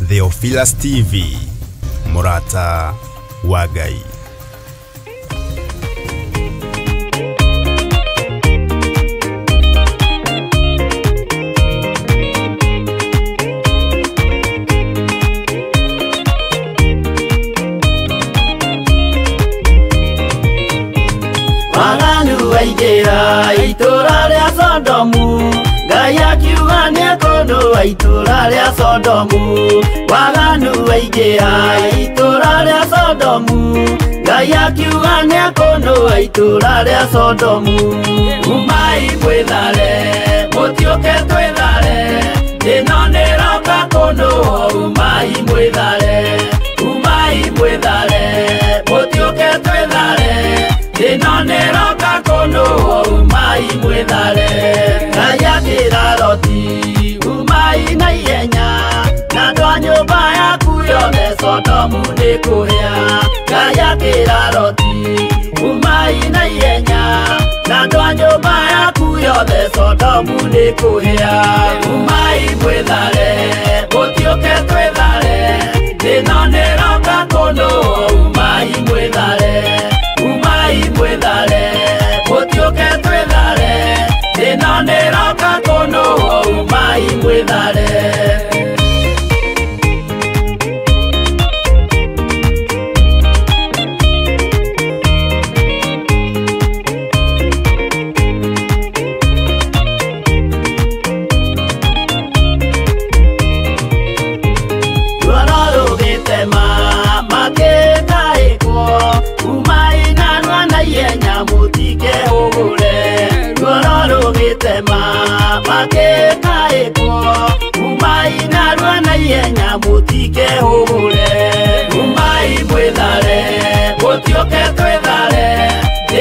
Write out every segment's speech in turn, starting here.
Theophilus TV, Murata wa Ngai. Waganu waigera itura ria Sodomu, Ngai akiuga nĩekũndũa itura ria Sodomu. Waganu waigera itura ria Sodomu, Ngai akiuga nĩekũndũa itura ria Sodomu. Umai mwĩthare, mũtiũke twĩthare, ĩno nĩroka kũndũa. Umai mwĩthare, umai mwĩthare, mũtiũke twĩthare, ĩno nĩroka kũndũa. Umai mwĩthare. Ngai akĩra Loti, umai na ihenya, na andũ a nyũmba yaku yothe Sodomu nĩkũhĩa. Ngai akĩra Loti, umai na ihenya, na andũ a nyũmba yaku yothe Sodomu nĩkũhĩa. Umai mwĩthare, mũtiũke twĩthare, ĩno nĩroka kũndũa. Umai mwĩthare, umai mwĩthare, mũtiũke twĩthare, ĩno nĩroka kũndũa. Umai mwĩthare. Umai mwĩthare, mũtiũke twĩthare,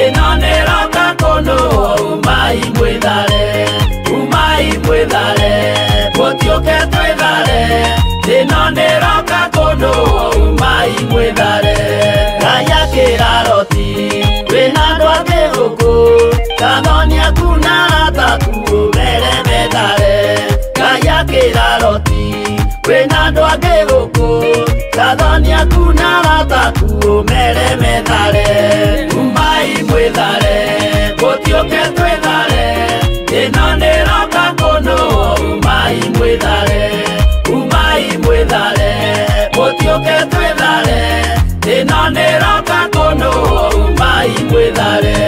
ĩno nĩroka kũndũa. Umai mwĩthare, umai mwĩthare, mũtiũke twĩthare, ĩno nĩroka kũndũa. Umai mwĩthare. Ngai akĩra Loti, wĩna andũ angĩ gũkũ, Tathonia kuna arataku ũmere methare. Ngai akĩra Loti, wĩna andũ angĩ gũkũ, Tathonia kuna arataku ũmere methare. Umai mwĩthare, mũtiũke twĩthare, ĩno nĩroka kũndũa. Umai mwĩthare, umai mwĩthare, mũtiũke twĩthare, ĩno nĩroka kũndũa. Umai mwĩthare.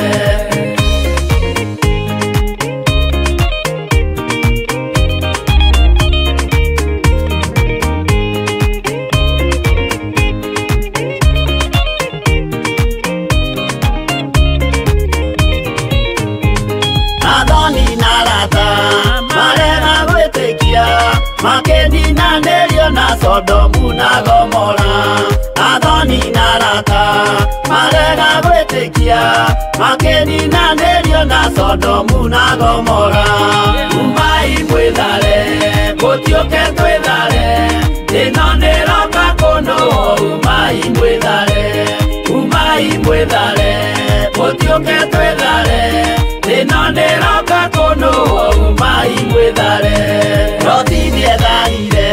Makĩninanĩrio na Sodomu na Gomora. Athoni na arata marega gwĩtĩkia, makĩninanĩrio na Sodomu na Gomora. Umai mwĩthare, mũtiũke twĩthare, ĩno nĩroka kũndũa. Umai mwĩthare, umai mwĩthare, mũtiũke twĩthare, ĩno nĩroka kũndũa. Umai mwĩthare. Loti nĩetharire,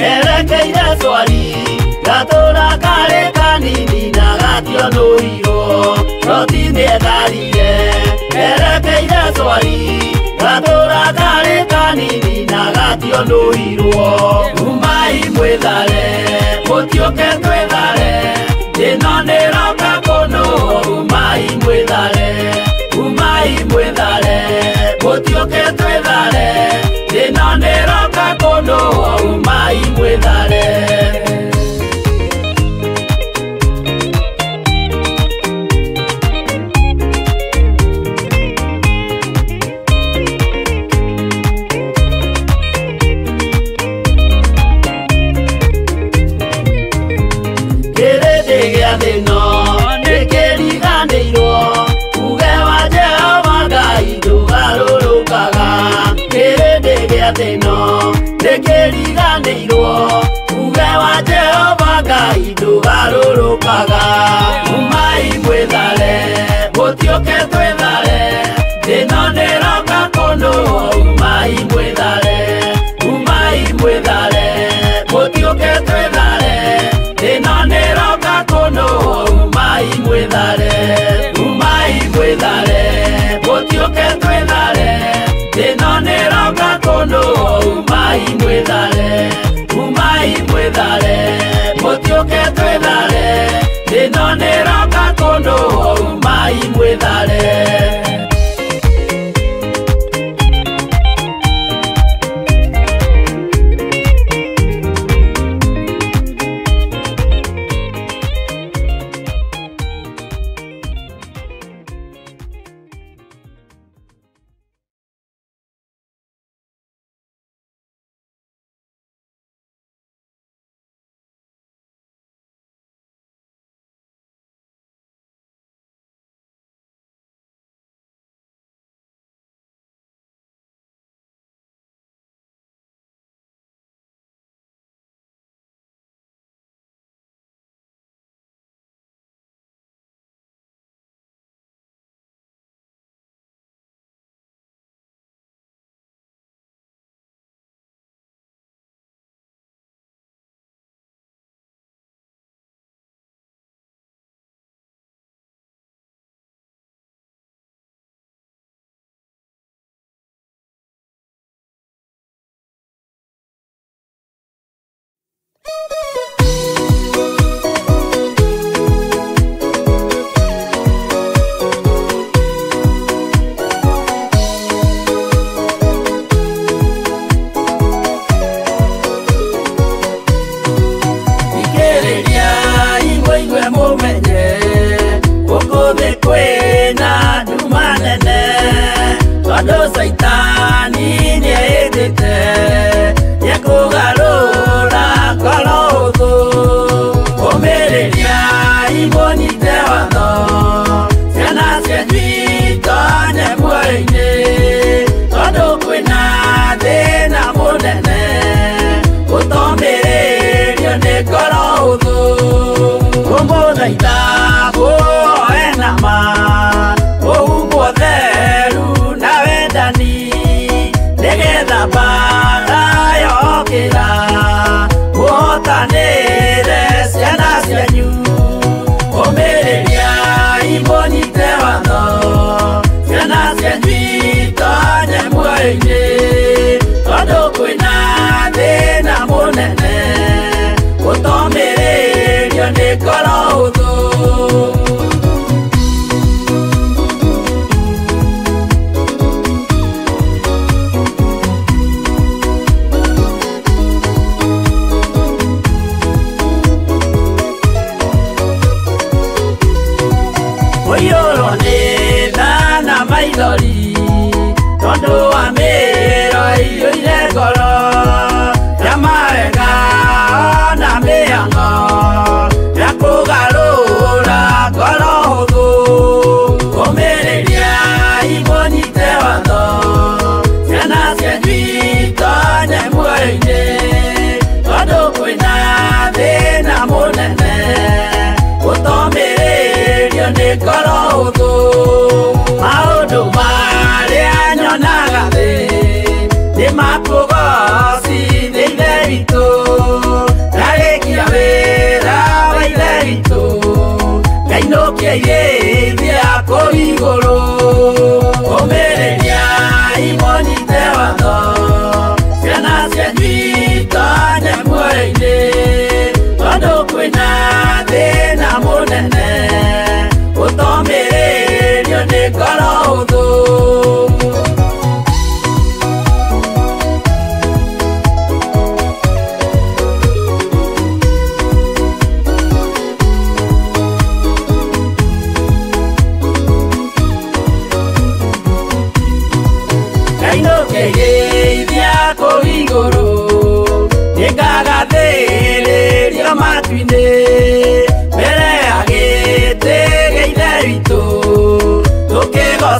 erekeire Zoari, gatũra karĩ kanini na gationũirwo. Loti nĩetharire, erekeire Zoari, gatũra karĩ kanini na gationũirwo. Umai mwĩthare, mũtiũke twĩthare, ĩno nĩroka kũndũa. Umai mwĩthare, umai mwĩthare, mũtiũke twĩthare, ĩno nĩroka kũndũa. Umai mwĩthare. Kĩrĩndĩ gĩa thĩ ĩno nĩkĩriganĩirwo, uge wa Jehova Ngai ndũgarũrũkaga. Kĩrĩndĩ gĩa thĩ ĩno ndikiriganirwo uge wa Jehova Ngai ndugarũrũkaga umai mwithare mũtioke twithare thĩno nĩroka kũndũ umai mwithare mũtioke twithare thĩno nĩroka kũndũ umai mwithare mũtioke twithare thĩno nĩroka kũndũ umai mwithare mũtioke twithare thĩno nĩroka kũndũ umai mwithare.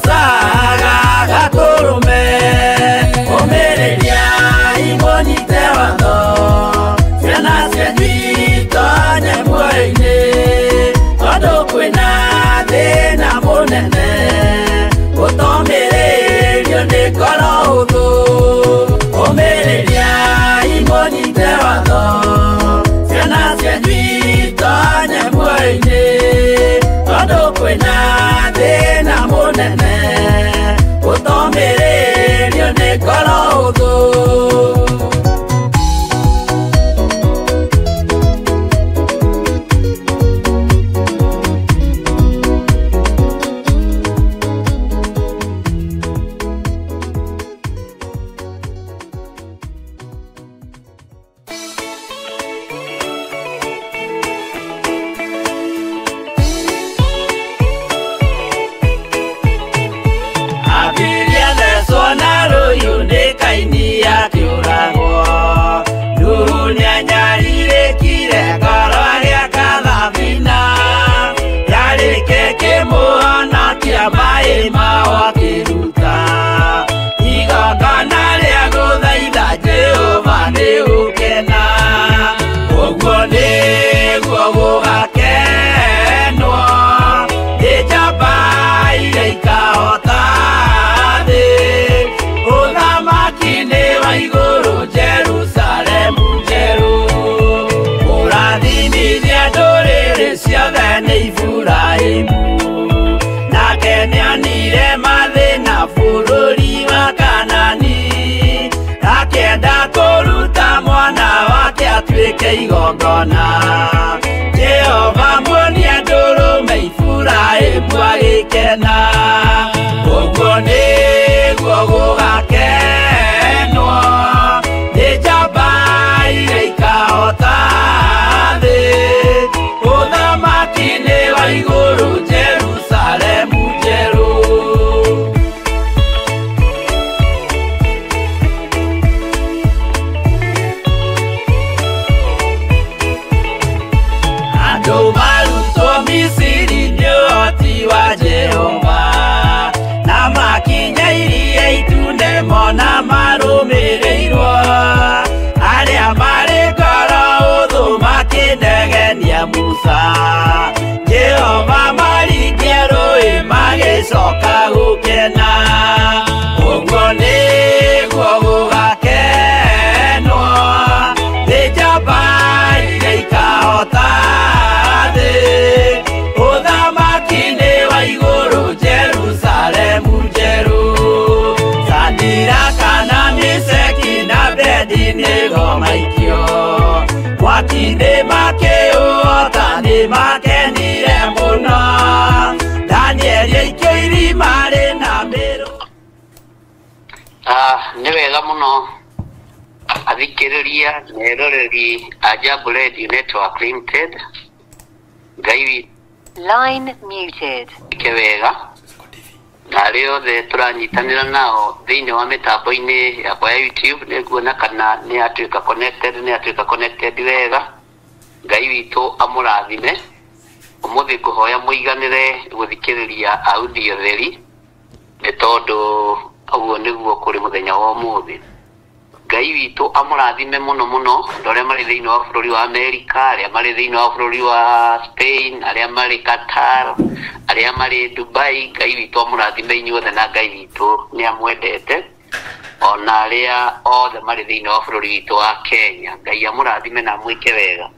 Saga gaturume omereria imonite ima wakiruta igongona rĩa gũthaitha Jehova nĩ gũkena ũguo nĩguo gũgakenwo nĩ njamba iria ikahota thĩ ũthamaki-inĩ wa igũrũ Jerusalemu njerũ ũrathimithia ndũrĩrĩ ciothe nĩ Iburahĩmu nake nĩonire mathĩna bũrũri wa Kanani akĩenda kũruta mwana wake atuĩke igongona Jehova muonia ndũrũme Iburahĩmu agĩkena ũguo nĩguo gũgakenwo nĩ njamba iria ikahota thĩ ũthamaki-inĩ wa igũrũ Jerusalemu njerũ andũ marutwo Misiri nĩ ũhoti wa Jehova na makinya iria itune mona marũmĩrĩirwo arĩa marĩ ngoro ũthũ makĩnegenia Musa Jehova maringie rũĩ magĩcoka gũkena ũguo nĩguo gũgakenwo nĩ njamba iria ikahota thĩ ũthamaki-inĩ wa igũrũ Jerusalemu njerũ Shadiraka na Meshaki na Abedinego maikio mwaki-inĩ makĩũhota nĩ makenire mũno Danieli aikio irima rĩna mĩrũ nĩ wega mũno athikĩrĩria na eroreri a Jambo Radio Network Limited Ngai line muted ke wega na arĩa othe tũranyitanĩra nao thĩinĩ wa mĩtambo-inĩ yakwa ya YouTube nĩguona kana nĩ atuĩka connected wega Ngai witũ amũrathime ũmũthĩ ngũhoya mũiganĩre gũthikĩrĩria audio theri nĩ tondũ ũguo nĩguo kũrĩ mũthenya wa ũmũthĩ Ngai witũ amũrathime mũno mũno andũ arĩa marĩ thĩinĩ wa bũrũri wa Amerika arĩa marĩ thĩinĩ wa bũrũri wa Spain arĩa marĩ Qatar arĩa marĩ Dubai Ngai witũ amũrathime inyuothe na Ngai witũ nĩ amwendete ona arĩa othe marĩ thĩinĩ wa bũrũri witũ wa Kenya Ngai amũrathime na mwĩke wega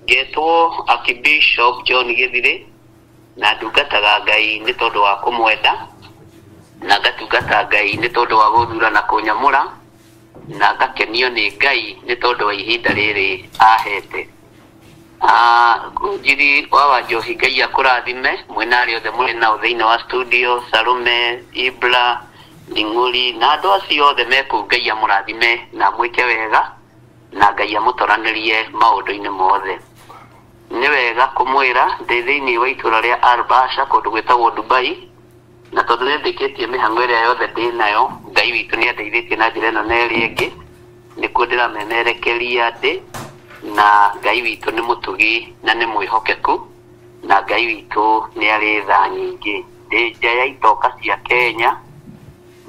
ngetwo Archbishop John Gĩthirĩ na ndungataga Ngai nĩ tondũ wa kũmwenda na ngatungata Ngai nĩ tondũ wa gũthura na kũnyamũra na ngakenio nĩ Ngai nĩ tondũ wa ihinda rĩrĩ ahete Njiri wa Wanjohi Ngai akũrathime mwena arĩa othe mũrĩ nao thĩinĩ wa studio Salome Ibra Nding'ũri na andũ acio othe mekũu Ngai amũrathime na mwĩke wega na Ngai amũtoranĩrie maũndũ-inĩ mothe nĩ wega kũmwĩra ndĩ thĩinĩ wa itũra rĩa Albasha kũndũ gwĩtagwo Dubai na tondũ nĩndĩkĩtie mĩhang'o ĩrĩa yothe ndĩ nayo Ngai witũ nĩ andeithĩtie na njĩra ĩno na ĩrĩa ĩngĩ nĩkuo ndĩramemerekeria ndĩ na Ngai witũ nĩ mũtugi na nĩ mwĩhokeku na Ngai witũ nĩ arĩ tha nyingĩ ndĩ nja ya itoka cia Kenya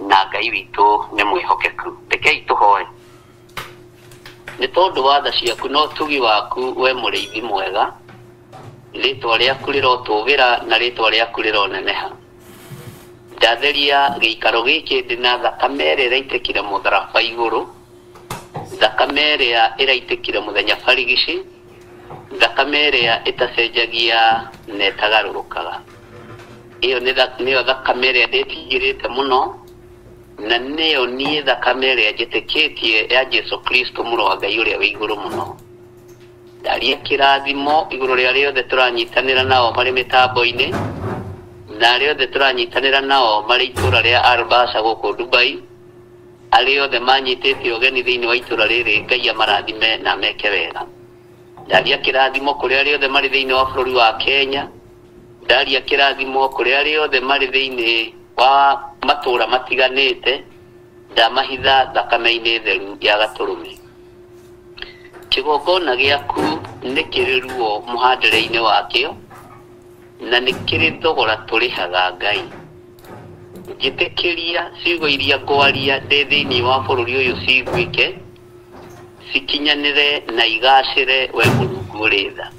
na Ngai witũ nĩ mwĩhokeku rekei tũhoe nĩ tondũ wa tha ciaku no ũtugi waku we mũrĩithi mwega rĩtwa rĩaku rĩrotũgĩra na rĩtwa rĩaku rĩroneneha ndatheria gĩikaro gĩkĩ ndĩ na thakame ĩrĩa ĩraitĩkire mũtharaba igũrũ thakame ĩrĩa ĩraitĩkire mũthenya barigici thakame ĩrĩa ĩtacenjagia na ĩtagarũrũkaga ĩyo nĩyo thakame ĩrĩa ndĩtigĩrĩte mũno na nĩyo niĩ thakame ĩrĩa njĩtĩkĩtie ya Jesu Kristo mũrũ wa Ngai ũrĩa wĩ igũrũ mũno ndaria kĩrathimo igũrũ rĩa arĩa othe tũranyitanĩra nao marĩ mĩtambo-inĩ na arĩa othe tũranyitanĩra nao marĩ itũra rĩa Albasha gũkũ Dubai arĩa othe manyitĩte ũgeni thĩinĩ wa itũra rĩrĩ Ngai amarathime na meke wega ndaria kĩrathimo kũrĩ arĩa othe marĩ thĩinĩ wa bũrũri wa Kenya ndaria kĩrathimo kũrĩ arĩa othe marĩ thĩinĩ wa matũra matiganĩte ndamahitha thakame-inĩ theru ya Gatũrũme kĩgongona gĩaku nĩ kĩrĩ ruo mũhandĩre-inĩ wakĩo na nĩ kĩrĩ thogora tũrĩhaga Ngai gitekeria ciugo iria ngwaria thĩinĩ wa bũrũri ũyũ ciguĩke cikinyanĩre na igacĩre we Mũrungu ũrĩ tha.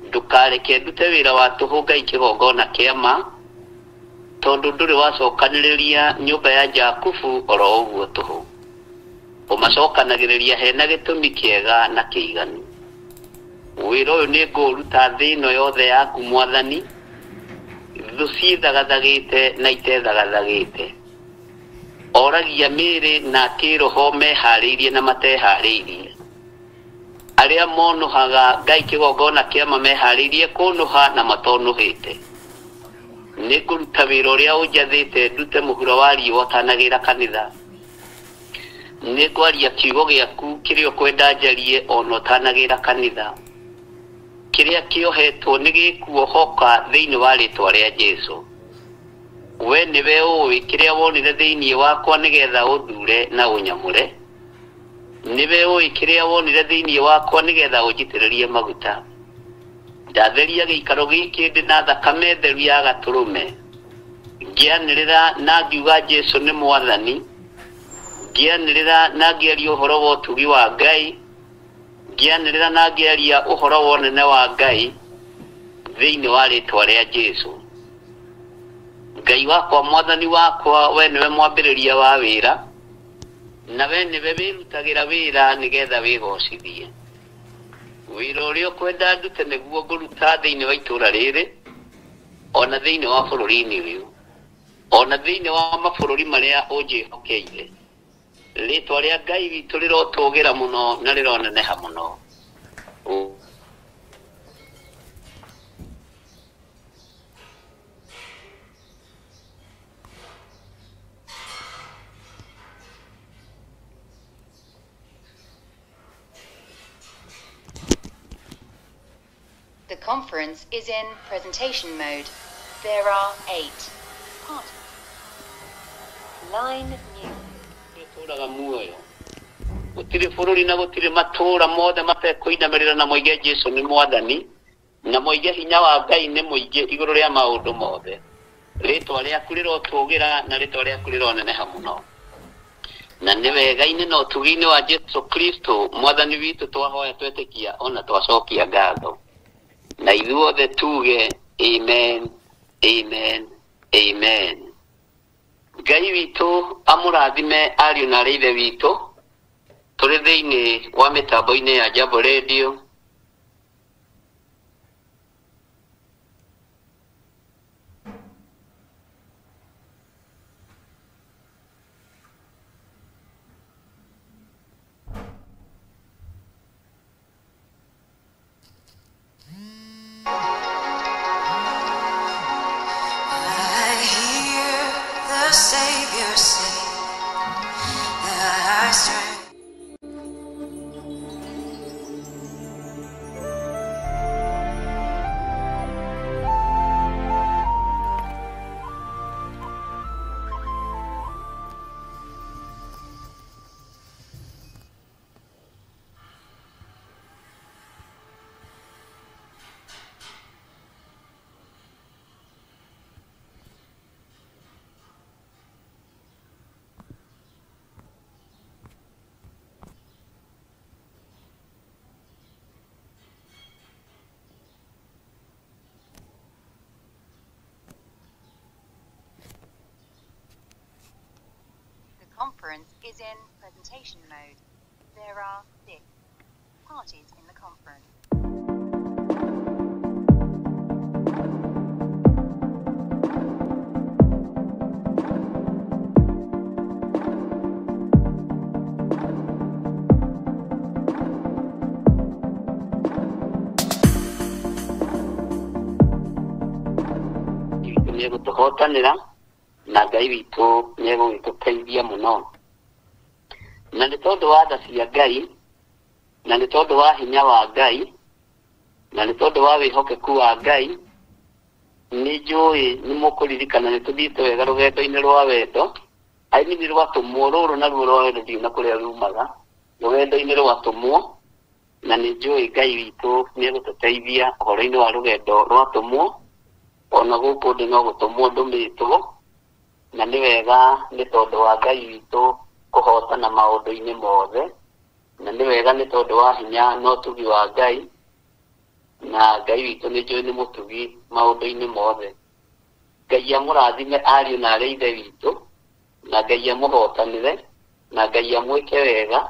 Ndũkareke ndute wĩra wa tũhũ Ngai kĩgongona kĩama, tondũ ndũrĩ wacokanĩrĩria nyũmba ya Jakubu oro ũguo tũhũ. Ũmacokanagĩrĩria hena gĩtũmi kĩega na kĩiganu. Wĩra ũyũ nĩ ngũũruta thĩ ĩno yothe yaku Mwathani, thũ ciĩthagathagĩte na itethagathagĩte. Oragia mĩĩrĩ na kĩroho meharĩirie na mateharĩirie. Arĩa monohaga Ngai kĩgongona kĩama meharĩirie kũnũha na matonũhĩte. Nĩ ngũruta wĩra ũrĩa ũnjathĩte ndute mũhuro wa riũa ũtanagĩra kanitha. Nĩ ngwaria kiugo gĩaku kĩrĩa ũkwenda njarie ona ũtanagĩra kanitha. Kĩrĩa kĩohetwo nĩ gĩkuohoka thĩinĩ wa rĩĩtwa rĩa Jesũ. We nĩwe ũĩ kĩrĩa wonire thĩinĩ wakwa nĩgetha ũthure na ũnyamũre. Nĩwe ũĩ kĩrĩa wonire thĩinĩ wakwa nĩgetha ũnjitĩrĩrie maguta. Ndatheria gĩikaro gĩkĩ ndĩ na thakame theru ya Gatũrũme. Ngĩanĩrĩra na ngiuga Jesũ nĩ Mwathani. Ngĩanĩrĩra na ngĩaria ũhoro wa ũtugi wa Ngai. Ngĩanĩrĩra na ngĩaria ũhoro wa ũnene wa Ngai thĩinĩ wa rĩĩtwa rĩa Jesũ. Ngai wakwa Mwathani wakwa, we nĩwe mwambĩrĩria wa wĩra, na we nĩwe wĩrutagĩra wĩra nĩgetha wĩgocithie. Wĩra ũrĩa ũkwenda ndute nĩguo ngũruta thĩinĩ wa itũũra rĩrĩ, ona thĩinĩ wa bũrũri-inĩ ũyũ, ona thĩinĩ wa mabũrũri marĩa ũnjĩhokeire. Rĩĩtwa rĩa Ngai witũ rĩrotũgĩra mũno na rĩroneneha mũno. The conference is in presentation mode. There are 8 parts. Line mute. Tũraga muoyo. Gũtirĩ bũrũri na gũtirĩ matũũra mothe matekũinamĩrĩra na moige Jesũ nĩ Mwathani, na moige hinya wa Ngai nĩ mũingĩ igũrũ rĩa maũndũ mothe. Rĩĩtwa rĩaku rĩrotũgĩra na rĩĩtwa rĩaku rĩroneneha mũno. Na nĩ wega-inĩ na ũtugi-inĩ wa Jesũ Kristo Mwathani witũ twahoya twetĩkia ona twacokia ngatho. Na ithuothe tuge amen, amen, amen. Ngai witũ amũrathime ariũ na arĩ ithe witũ tũrĩ thĩinĩ wa mĩtambo-inĩ ya Jambo Radio. Savior say that I strength. Conference is in presentation mode. There are 6 parties in the conference. Gũtũhotanĩra na Ngai witũ nĩegũgĩtũteithia mũno. Na nĩ tondũ wa tha cia Ngai, na nĩ tondũ wa hinya wa Ngai, na nĩ tondũ wa wĩhokeku wa Ngai, nĩ njũĩ nĩ mũkũririkana nĩ tũthiĩte wega rũgendo-inĩ rwa wendo. Nĩ rwatũmwo rũrũ naruo rwa wendo ndiũĩ na kũrĩa rumaga, rũgendo-inĩ rwatũmwo, na nĩ njũĩ Ngai witũ nĩegũtũteithia ũhoro-inĩ wa rũgendo rwatũmwo. Ona gũkũ ndĩ no gũtũmwo ndũmĩtwo na nĩ wega nĩ tondũ wa Ngai witũ kũhotana maũndũ-inĩ mothe, na nĩ wega nĩ tondũ wa hinya na ũtugi wa Ngai, na Ngai witũ nĩ njũĩ nĩ mũtugi maũndũ-inĩ mothe. Ngai amũrathime ariũ na arĩ ithe witũ, na Ngai amũhotanĩre, na Ngai amwĩke wega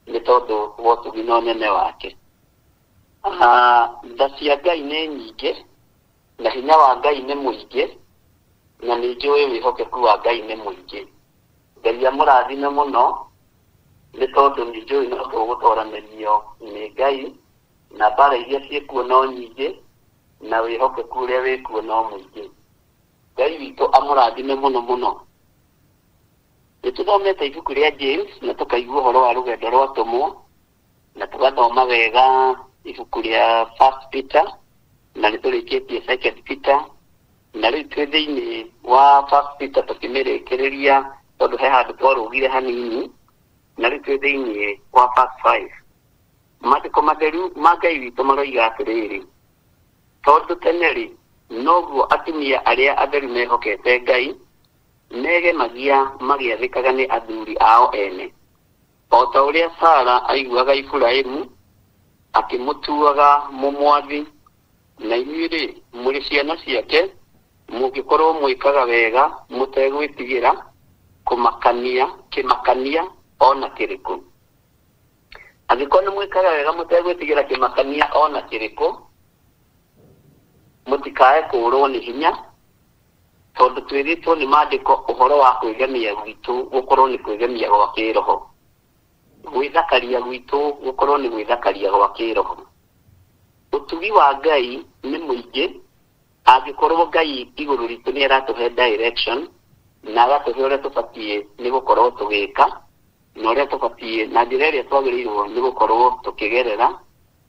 nĩ tondũ wa ũtugi na ũnene wake. Tha cia Ngai nĩ nyingĩ, na hinya wa Ngai nĩ mũingĩ, na nĩ njũĩ wĩhokeku wa Ngai nĩ mũingĩ. Ngai amũrathime mũno nĩ tondũ nĩ njũĩ no tũgũtoranĩrio nĩ Ngai, na mbara iria ciĩkuo no nyingĩ, na wĩhokeku ũrĩa wĩkuo no mũingĩ. Ngai witũ amũrathime mũno mũno. Nĩ tũthomete ibuku rĩa James na tũkaigua ũhoro wa rũgendo rwa tũmwo, na tũgathoma wega ibuku rĩa 1 Peter, na nĩ tũrĩkĩtie 2 Peter, na rĩu twĩ thĩinĩ wa 1 Peter tũkĩmĩrĩkĩrĩria tondũ he handũ twarũgire hanini, na rĩu twĩ thĩinĩ wa verse 5. Maandĩko matheru ma Ngai witũ maroiga atĩrĩrĩ, tondũ tene-rĩ, noguo atumia arĩa atheru mehokete Ngai megemagia magĩathĩkaga nĩ athuri ao ene, o ta ũrĩa Sara aiguaga Iburahĩmu akĩmũtuaga mũmwathi. Na inyuĩ-rĩ, mũrĩ ciana ciake, mũngĩkorwo mwĩkaga wega mũtegwĩtigĩra kĩmakania ona kĩrĩkũ. Angĩkorwo nĩ mwĩkaga wega mũtegwĩtigĩra kĩmakania ona kĩrĩkũ, mũtikae kũũrwo nĩ hinya, tondũ twĩrĩtwo nĩ maandĩko ũhoro wa kwĩgemia gwitũ gũkorwo nĩ kwĩgemia gwa kĩroho, gwĩthakaria gwitũ gũkorwo nĩ gwĩthakaria gwa kĩroho. Ũtugi wa Ngai nĩ mũingĩ, angĩkorwo Ngai igũrũ ritũ nĩ aratũhe direction, na agatũhe ũrĩa tũbatiĩ nĩ gũkorwo tũgĩka, na ũrĩa tũbatiĩ na njĩra ĩrĩa twagĩrĩirwo nĩ gũkorwo tũkĩgerera,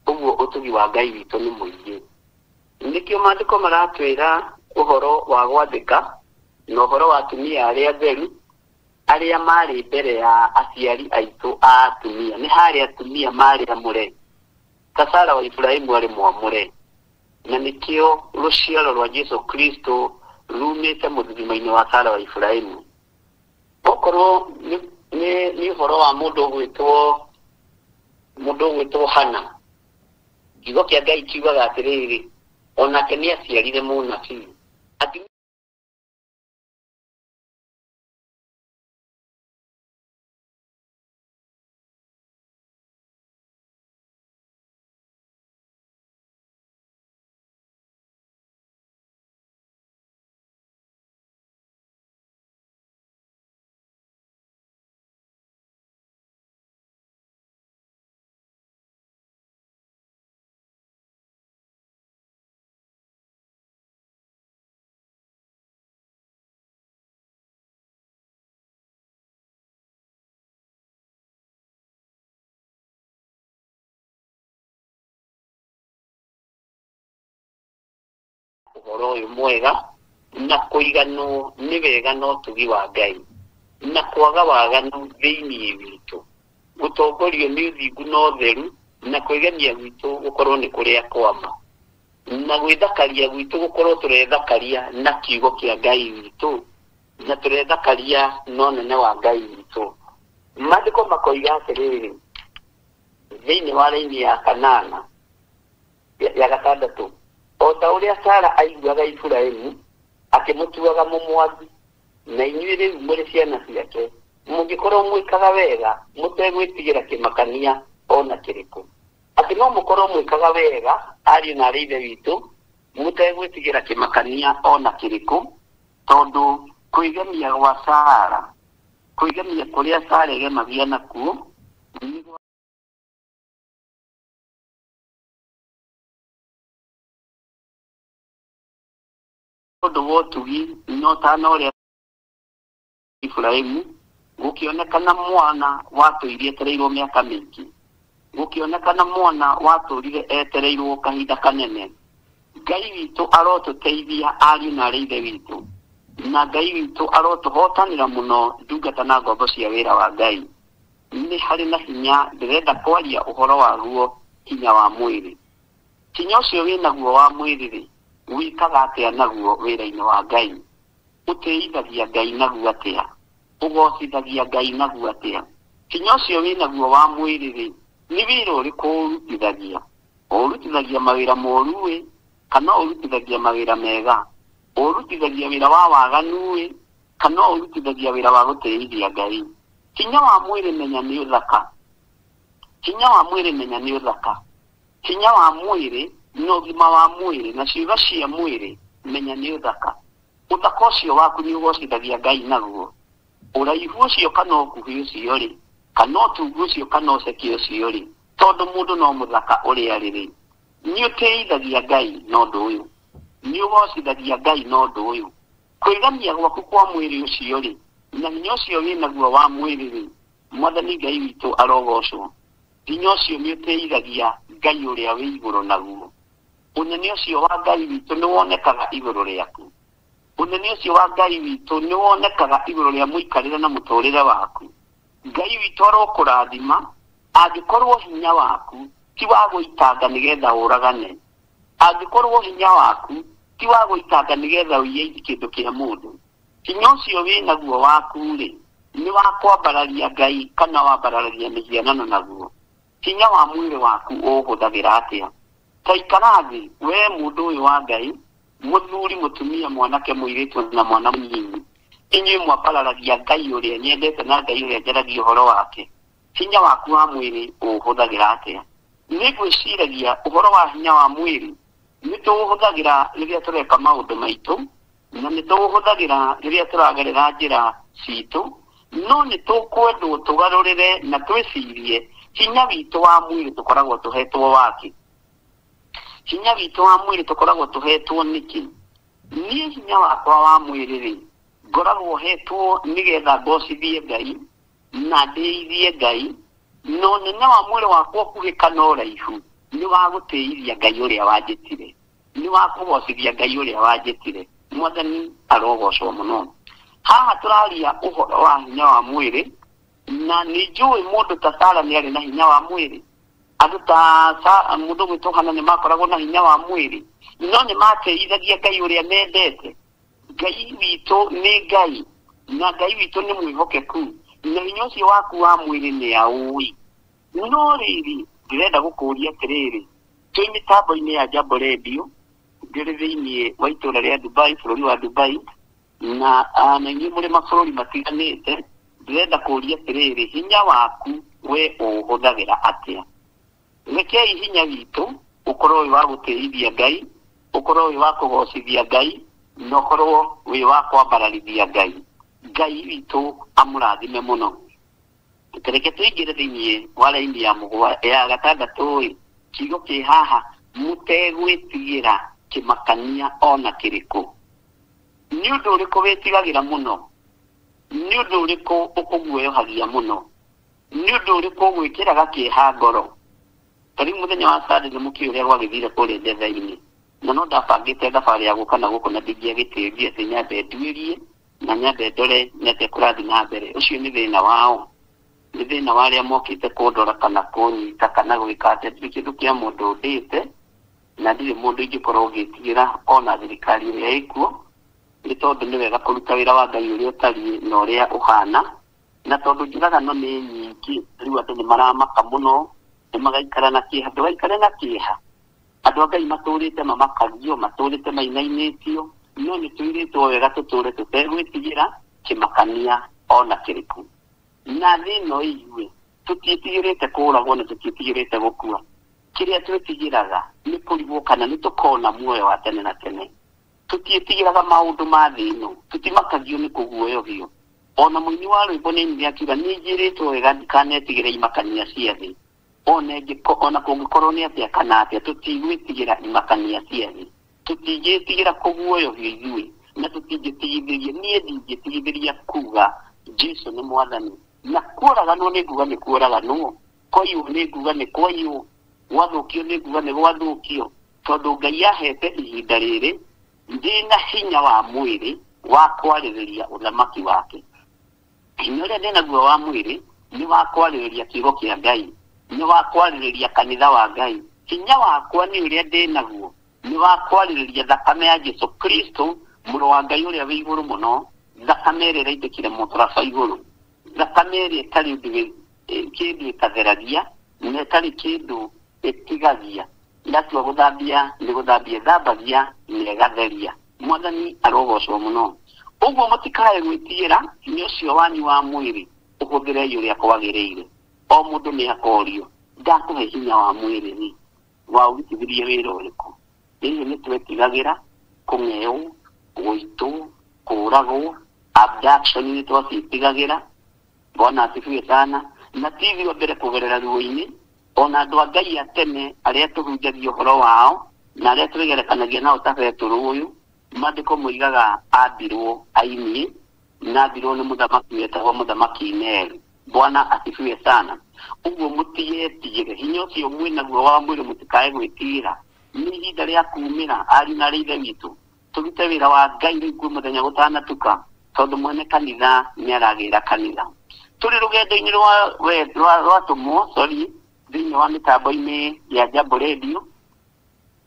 ũguo ũtugi wa Ngai witũ nĩ mũingĩ. Nĩkĩo maandĩko maratwĩra ũhoro wa gwathĩka na ũhoro wa atumia arĩa atheru arĩa marĩ mbere ya aciari aitũ a atumia. Nĩ harĩ atumia marĩ amũre, ta Sara wa Iburahĩmu arĩ mwamũre, na nĩkĩo rũciaro rwa Jesu Kristo rumĩte mũthithima-inĩ wa Sara wa Iburahĩmu. Okorwo nĩ ũhoro wa mũndũ ũgwĩtwo Hana, kiugo kĩa Ngai kiugaga atĩrĩrĩ, onake nĩ aciarire mũnabii. Ũhoro ũyũ mwega na kũiganwo nĩ wega na ũtugi wa Ngai, na kwaga waganu thĩinĩ witũ, gũtongorio nĩ ũthingu na ũtheru, na kwĩgemia gwitũ gũkorwo nĩ kũrĩa kwama, na gwĩthakaria gwitũ gũkorwo tũrethakaria na kiugo kĩa Ngai witũ, na tũrethakaria na ũnene wa Ngai witũ. Maandĩko makoiga atĩrĩrĩ thĩinĩ wa raini ya 8 ya 6, o ta ũrĩa Sara aiguaga Iburahĩmu akĩmũtuaga mũmwathi, na inyuĩ rĩu mũrĩ ciana ciake, mũngĩkorwo mwĩkaga wega mũtegwĩtigĩra kĩmakania ona kĩrĩkũ. Atĩ no mũkorwo mwĩkaga wega ariũ na arĩ ithe witũ mũtegwĩtigĩra kĩmakania ona kĩrĩkũ, tondũ kwĩgemia gwa Sara, kwĩgemia kũrĩa Sara egemagia nakuo ũndũ wa ũtugi no ta ũrĩa Iburahĩmu, gũkĩonekana mwana watũire etereirwo mĩaka mĩingĩ, gũkĩonekana mwana watũrire etereirwo kahinda kanene. Ngai witũ arotũteithia ariũ na arĩ ithe witũ, na Ngai witũ arotũhotanĩra mũno ndungata na ngombo cia wĩra wa Ngai. Nĩ harĩ na hinya ndĩrenda kwaria ũhoro waguo, hinya wa mwĩrĩ. Hinya ũcio wĩ naguo wa mwĩrĩ-rĩ, wĩkaga atĩa naguo wĩra-inĩ wa Ngai? uteithagia Ngai naguo atia ugocithagia Ngai naguo atia kinya ucio winaguo wa mwiri ri ni wira uriku urutithagia urutithagia mawira moru wi kana urutithagia mawira mega urutithagia wira wa waganu wi kana urutithagia wira wa guteithia Ngai kinya wa mwiri menya ni uthaka kinya wa mwiri menya ni uthaka kinya wa mwiri no gima wa mwiri na ciuga cia mwiri menya ni uthaka uthaka ucio waku ni ugocithagia Ngai naguo uraihu ucio kana ukuhi ucio ri kana utungu ucio kana uceki ucio ri tondu mundu no muthaka uri ariri ni uteithagia Ngai no ndu uyu ni ugocithagia Ngai no ndu uyu kwigania gwaku kwa mwiri ucio ri na hinya ucio winaguo wa mwiri ri mwathani Ngai witu arogocwo hinya ucio ni uteithagia Ngai uria wi iguru naguo unene ucio wa Ngai witu ni wonekaga iguru riaku unene ucio wa Ngai witu ni wonekaga iguru ria muikarire na muturire waku Ngai witu arokurathima angikorwo hinya waku ti wa guitanga nigetha uragane angikorwo hinya waku ti wa guitanga nigetha uiye kindu kia mundu hinya ucio winaguo waku ri ni wa kwambararia Ngai kana wambararia mihianano naguo hinya wa mwiri waku uhuthagira atia taikarathi we mundu uyu wa Ngai muthuri mutumia mwanake muiritu na mwana munyinyi inyi mwapalaragia Ngai uria nyendete na Ngai uria njaragia uhoro wake hinya waku wa mwiri uhuthagira atia nigwiciragia uhoro wa hinya wa mwiri nituhuthagira riria tureka maundu maitu na nituhuthagira riria turagerera njira citu no nitukwendwo tugarurire na twicirie hinya witu wa mwiri tukoragwo tuhetwo wake hinya witu wa mwiri tukoragwo tuhetwo niki ni hinya wakwa wa mwiri ri ngoragwo hetwo nigetha ngocithie Ngai na ndeithie Ngai no nene wa mwiri wakwa kuhika no raihu ni wa guteithia Ngai uria wanjitire ni wa kugocithia Ngai uria wanjitire mwathani arogocwo muno haha turaria uhoro wa hinya wa mwiri na ni njui mundu ta Sara ni ari na hinya wa mwiri andu ta mundu gwituhana ni makoragwo na hinya wa mwiri no ni mateithagia Ngai uria mendete Ngai witu ni Ngai na Ngai witu ni mwihokeku na hinya ucio waku wa mwiri ni aui no riri ndirenda gukuria tiriri twi mitambo-ini ya Jambo Radio ndiri thiini wa itura ria Dubai bururi wa Dubai na ni muri mabururi matiganite ndirenda kuria tiriri hinya waku we uhuthagira atia rekei hinya witu ukorwo wi wa guteithia Ngai ukorwo wi wa kugocithia Ngai no korwo wi wa kwambararithia Ngai Ngai witu amurathime muno tereke tuingire thiini wa raini ya mugwa ya gatandatu kigo ki haha mutegwitigira kimakania ona kiriko ni undu uriku witigagira muno ni undu uriku ukuguoyohagia muno ni undu uriku gwikiraga kiha ngoro tari muthenya wa Saturday mukiuria gwagithire kuri ndetha-ini na no ndabangite thabari ya guka na guku na ndingia gitiria nyambe nduirie na nyambe ndore nyate kurathi na mbere ucio ni thina wao ni thina waria mokite kundora kana kunyita kana gwikate kindu kia mundu ndite na ndire mundu ingikorwo ngitigira ona thirikari iria ikuo ni tondu ni wega kuruta wira wa Ngai uria utari na uria uhana na tondu njiragano ni nyingi riu andu ni maramaka muno ni magaikara na kieha ndwaikare na kieha andu a Ngai maturite mamakagio maturite mainainitio no ni tuiritwo wega tuture tutegwitigira kimakania ona kiriku na thino iwe tutietigirite kuragwo na tutietigirite gukua kiria twetigiraga ni kurigwo kana ni tukona muoyo wa tene na tene tutietigiraga maundu ma thino tutimakagio ni kuguoyohio ona muini wa rwimbo ni ndi akiuga ni njiritwo wega ndikanetigire imakania cia thi ona kungikorwo ni atia kana atia tutigwitigira imakania cia thi tutigitigira kuguoyohio ithui na tutigitigitheria nie ndingitigitheria kuga Jesu ni mwathani na kuoraganwo ni nguga ni kuoraganwo koiyo ni nguga ni koiyo wathukio ni nguga ni wathukio tondu Ngai ahete ihinda riri ndina hinya wa mwiri wa kwaririria uthamaki wake hinya uria ndina guo wa mwiri ni wa kwaririria kiugo kia Ngai ni wa kwaririria kanitha wa Ngai hinya wakwa ni uria ndina guo ni wa kwaririria thakame ya Jesu Kristo muro wa Ngai uria wi iguru muno thakame ĩrĩa ĩraitĩkire mũtarafa igũrũ thakame ĩrĩa ĩtarĩ kĩndũ ĩtatheragia na ĩtarĩ kĩndũ ĩtigagia ndatua gũthambia nĩ gũthambia thambagia na ĩgatheria mwathani arogocwo muno ũguo mũtikae gwĩtigĩra hinya ũcio wanyu wa mwĩrĩ ũhũthĩre ũrĩa kwagĩrĩire o mũndũ nĩ akorio ndakũhe hinya wa mwĩrĩ wa ũrutithĩrie wĩra ũrĩkũ hihi nĩ twĩtigagĩra kũng'eũ gũitũ kũragwo abduction nĩ twĩtigagĩra bona asifiwe sana na TV mbere kũgerera ruo-inĩ ona andũ a Ngai a tene arĩa tũhunjagia ũhoro wao na arĩa tũgerekanagia nao ta Petro ũyũ maandĩko moigaga ambirwo aini na ambirwo nĩ mũthamaki wetagwo mũthamaki Neri bwana asifiwe sana ũguo mũtiyetigĩre hinya ũcio mwĩnaguo wa mwĩrĩ mũtikae gwĩtigĩra nĩ ihinda rĩa kumĩra ariũ na ithe witũ tũrute wĩra wa Ngai rĩu mũthenya gũtanatuka tondũ mwene kanitha nĩ aragĩra kanitha tũrĩ rũgendo-inĩ rwa tũmwo thĩinĩ wa mĩtambo-inĩ ya Jambo Radio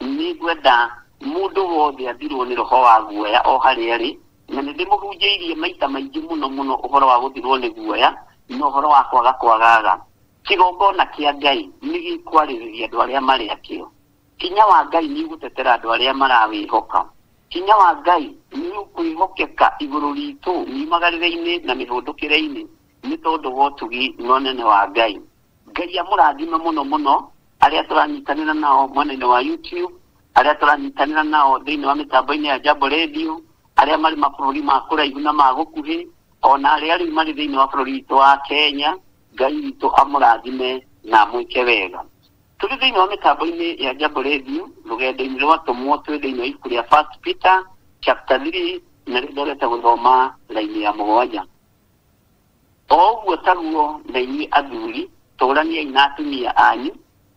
nĩ gwenda mũndũ wothe athirwo nĩ roho wa guoya o harĩa arĩ na nĩ ndĩmũhunjĩirie maita maingĩ mũno ũhoro wa gũthirwo nĩ guoya na ũhoro wa kwaga kwagaga kĩgongona kĩa Ngai nĩ gĩkwarĩrĩria andũ arĩa marĩ akĩo hinya wa Ngai nĩ gũtetera andũ arĩa marawĩhoka hinya wa Ngai nĩ kwĩhokeka igũrũ ritũ nimagarĩre-inĩ na mĩhũndũkĩre-inĩ nĩ tondũ wa ũtugi na ũnene wa Ngai Ngai amũrathime mũno arĩa tũranyitanĩra nao mwena-inĩ wa YouTube arĩa tũranyitanĩra nao thĩinĩ wa mĩtambo-inĩ ya Jambo Radio arĩa marĩ mabũrũri ma kũraihu na ma gũkuhĩ ona arĩa rĩu marĩ thĩinĩ wa bũrũri witũ wa Kenya Ngai witũ amũrathime na amwĩke wega tũrĩ thĩinĩ wa mĩtambo-inĩ ya Jambo Radio rũgendo-inĩ rwa tũmwo twĩ thĩinĩ wa ibuku rĩa 1 Peter chapter 3 na rĩndorete gũthoma raini ya 7 o ũguo taguo na inyuĩ athuri tũraniai na atumia anyu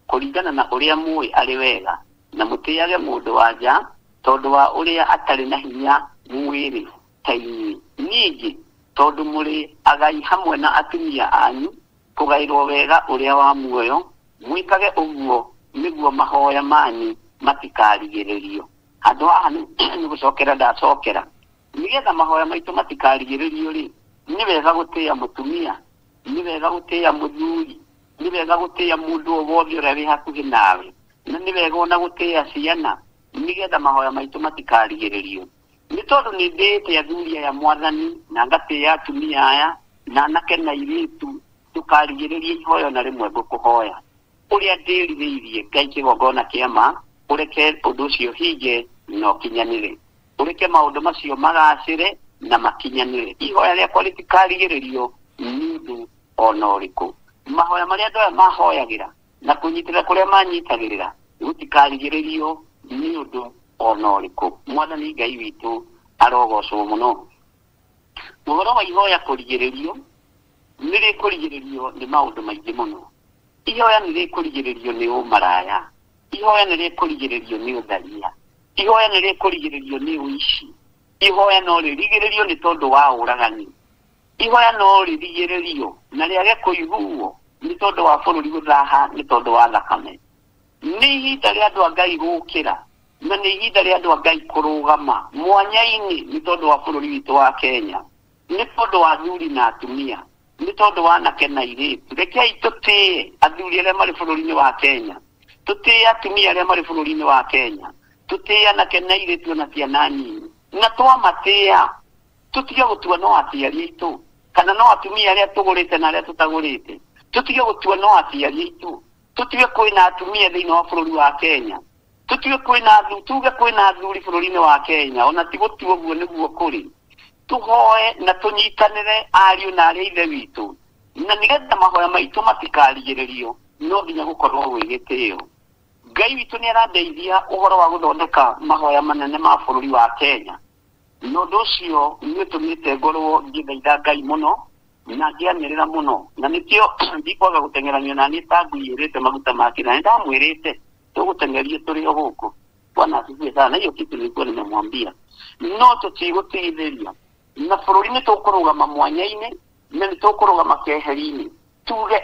kũringana na ũrĩa mũĩ arĩ wega na mũtĩage mũndũ wa nja tondũ wa ũrĩa atarĩ na hinya mwĩrĩ ta inyuĩ ningĩ tondũ mũrĩ agai hamwe na atumia anyu kũgaĩrwo wega ũrĩa wa muoyo mwĩkage ũguo nĩguo mahoya manyu matikarigĩrĩrio handũ haha nĩ gũcokera ndacokera nĩgetha mahoya maitũ matikarigĩrĩrio rĩ nĩ wega gũtĩĩa mũtumia nĩ wega gũtĩĩa mũthuri nĩ wega gũtĩĩa mũndũ o wothe ũrĩa wĩ hakuhĩ nawe na nĩ wega ona gũtĩĩa ciana nĩgetha mahoya maitũ matikarigĩrĩrio nĩ tondũ nĩ ndĩĩte athuri aya mwathani na ngatĩĩa atumia aya na anake na airĩtu tukarigĩrĩria ihoyo na rĩmwe ngũkũhoya ũrĩa ndĩrirĩirie Ngai kĩgongona kĩa ma ũreke ũndũ ũcio hinge na ũkinyanĩre ũreke maũndũ macio magacĩre na makinyanĩre ihoya rĩakwa rĩtikarigĩrĩrio nĩ ũndũ ona ũrĩkũ mahoya marĩa andũ aya mahoyagĩra na kũnyitĩrĩra kũrĩa manyitagĩrĩra gũtikarigĩrĩrio nĩ ũndũ ona ũrĩkũ mwathani Ngai witũ arogocwo mũno ũhoro wa ihoya kũrigĩrĩrio nĩ rĩkũrigĩrĩrio nĩ maũndũ maingĩ mũno ihoya nĩ rĩkũrigĩrĩrio nĩ ũmaraya ihoya nĩ rĩkũrigĩrĩrio nĩ ũtharia ihoya nĩ rĩkũrigĩrĩrio nĩ ũici ihoya no rĩrigĩrĩrio nĩ tondũ wa ũragani ihoya no rĩrigĩrĩrio na rĩage kũiguo nĩ tondũ wa bũrũri gũthaha nĩ tondũ wa thakame nĩ ihinda rĩa andũ a Ngai gũkĩra na nĩ ihinda rĩa andũ a Ngai kũrũgama mwanya-inĩ nĩ tondũ wa bũrũri witũ wa Kenya nĩ tondũ wa athuri na atumia nĩ tondũ wa anake na airĩtu rekei tũtĩe athuri arĩa marĩ bũrũri-inĩ wa Kenya tũtĩe atumia arĩa marĩ bũrũri-inĩ wa Kenya tũtĩe anake na airĩtu na ciana nini na twamatĩĩa tũtige gũtua no aciari aitũ kana no atumia arĩa tũgũrĩte na arĩa tũtagũrĩte tũtige gũtua no aciari aitũ tũtige kwĩna atumia thĩinĩ wa bũrũri wa Kenya tũtige kwĩna athuri bũrũri-inĩ wa Kenya ona ti gũtua ũguo nĩguo kũrĩ tũhoe na tũnyitanĩre ariũ na arĩa ithe witũ na nĩgetha mahoya maitũ matikarigĩrĩrio no nginya gũkorwo gwĩ gĩtĩo Ngai witũ nĩ arandeithia ũhoro wa gũthondeka mahoya manene ma bũrũri wa Kenya na ũndũ ũcio nĩ ũtũmĩte ngorwo ngĩthaitha Ngai mũno na ngĩanĩrĩra mũno na nĩkĩo ndikwaga gũteng'eranio na niĩ ta ngui ĩrĩte maguta make na nĩndamwĩrĩte tũgũteng'erie tũrĩ o gũkũ bwana asifiwe sana hiyo kitu nilikuwa nimemwambia no tũtigũteithĩria na bũrũri nĩ tũkũrũgama mwanya-inĩ na nĩ tũkũrũgama keheri-inĩ tuge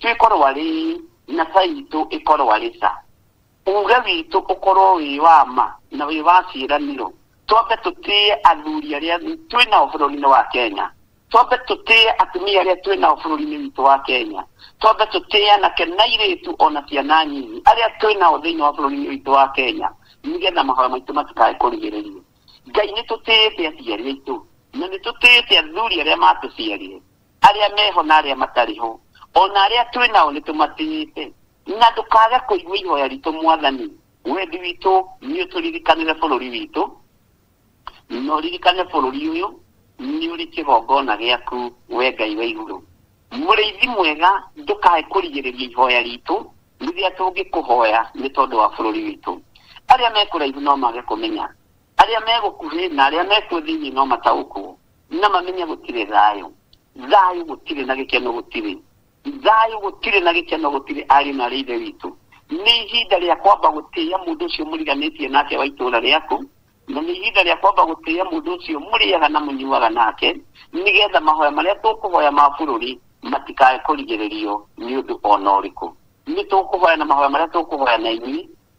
twĩkorwo arĩ na saitũ ĩkorwo arĩ sa uge witũ ũkorwo wĩ wa ma na wĩ wa ciĩranĩro twambe tutie athuri aria twina bũrũri-inĩ wa Kenya, twambe tutie atumia aria twina bũrũri-inĩ witũ wa Kenya, twambe tutie anake na airĩtu ona ciana nyinyi aria twina thĩinĩ wa bũrũri-inĩ witũ wa Kenya, nigetha mahoya maitũ matikae kũrigĩrĩrio. Ngai nĩ tũtĩĩte aciari aitũ, na nĩ tũtĩĩte athuri arĩa matũciarire, arĩa meho na arĩa matarĩ ho, ona arĩa twĩnao nĩ tũmatĩĩte, na ndũkage kũigua ihoya ritũ Mwathani. Wendi witũ nĩ ũtũririkanĩre bũrũri witũ, na ũririkane bũrũri ũyũ nĩ ũrĩ kĩgongona gĩaku, we Ngai wa igũrũ. Mũrĩithi mwega, ndũkae kũrigĩrĩria ihoya ritũ rĩrĩa tũngĩkũhoya nĩ tondũ wa bũrũri witũ. Arĩa me kũraihu no mage kũmenya, arĩa me gũkuhĩ na arĩa me kuo thĩinĩ no mataũkwo, na mamenye gũtirĩ thayũ. Thayũ gũtirĩ na gĩkeno gũtirĩ, thayũ gũtirĩ na gĩkeno gũtirĩ ariũ na ithe witũ. Nĩ ihinda rĩa kwamba gũtĩĩa mũndũ ũcio mũriganĩtie nake wa itũũra rĩaku, na nĩ ihinda rĩa kwamba gũtĩĩa mũndũ ũcio mũrĩaga na mũnyuaga nake, nĩgetha mahoya marĩa tũkũhoya ma bũrũri matikae kũrigĩrĩrio nĩ ũndũ ona ũrĩkũ. Nĩ tũkũhoya na mahoya marĩa tũkũhoya na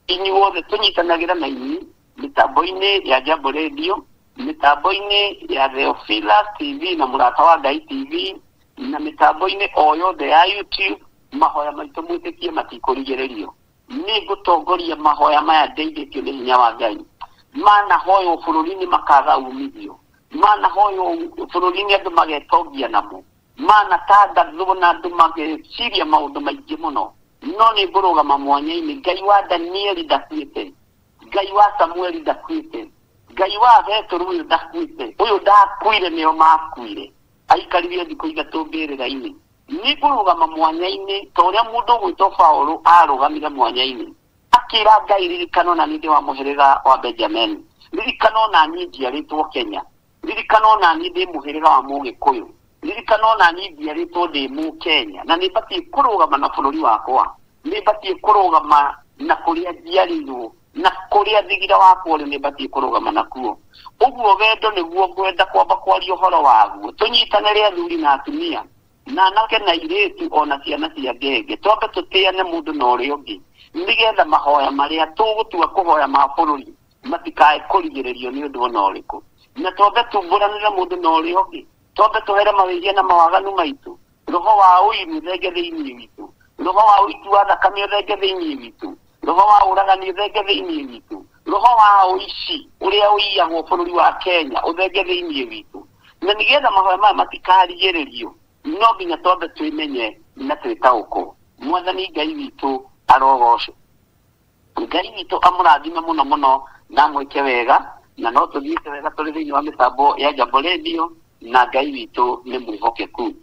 inyuothe tũnyitanagĩra na inyuĩ mĩtambo-inĩ ya Jambo Radio, mĩtambo-inĩ ya Theophilus TV na Mũrata wa Ngai TV, na mĩtambo-inĩ o yothe ya YouTube. Mahoya maitũ mwĩtĩkie matikũrigĩrĩrio. Nĩ ngũtongoria mahoya maya ndeithĩtio nĩ hinya wa Ngai. Manahoywo bũrũri-inĩ makaga umithio, manahoywo bũrũri-inĩ andũ magetongia namo, manatangathwo na andũ mageciria maũndũ maingĩ mũno. No nĩ ngũrũgama mwanya-inĩ. Ngai wa Danieli ndakuĩte, Ngai wa Samueli ndakuĩte, Ngai wa Petero ũyũ ndakuĩte, ũyũ ndakuire nĩo makuire, aikarire thikũ ithatũ mbĩrĩra-inĩ. Nĩ ngũrũgama mwanya-inĩ ta ũrĩa mũndũ ũgwĩtwo Paũlũ arũgamire mwanya-inĩ akĩra Ngai, ririkana na nĩ wa mũhĩrĩga wa Benjamin, ririkana na niĩ njiarĩtwo Kenya, ririkana na niĩ ndĩ mũhĩrĩga wa Mũgĩkũyũ, ririkana na niĩ njiarĩtwo ndĩ Mũkenya, na nĩ batiĩ kũrũgama na bũrũri wakwa, nĩ batiĩ kũrũgama na kũrĩa njiarĩirwo, na kũrĩa thigira wakwa ũrĩ nĩ batiĩ kũrũgama nakuo. Ũguo wendo nĩguo ngwenda kwamba kwaria ũhoro waguo. Tũnyitanĩre athuri na atumia, na anake na airĩtu ona ciana cia ngenge, twambe tũtĩane mũndũ na ũrĩa ũngĩ, nĩgetha mahoya marĩa tũgũtua kũhoya ma bũrũri matikae kũrigĩrĩrio nĩ ũndũ ona ũrĩkũ. Na twambe tumbũranĩre mũndũ na ũrĩa ũngĩ, twambe tũhere mawĩhia na mawaganu maitũ. Roho wa ũiru ũthenge thĩinĩ witũ, roho wa ũiti wa thakame ũthenge thĩinĩ witũ, roho wa ũragani ũthenge thĩinĩ witũ, roho wa ũici ũrĩa ũiyagwo bũrũri wa Kenya ũthenge thĩinĩ witũ. Na nĩgetha mahoya maya matikarigĩrĩrio, no nginya twambe twĩmenye na twĩtaũkwo. Mwathani Ngai witũ arogocwo. Ngai witũ amũrathime mũno mũno na mwĩke wega, na no tũthiĩte wega tũrĩ thĩinĩ wa mĩtambo ya Jambo Radio, na Ngai witũ nĩ mwĩhokeku.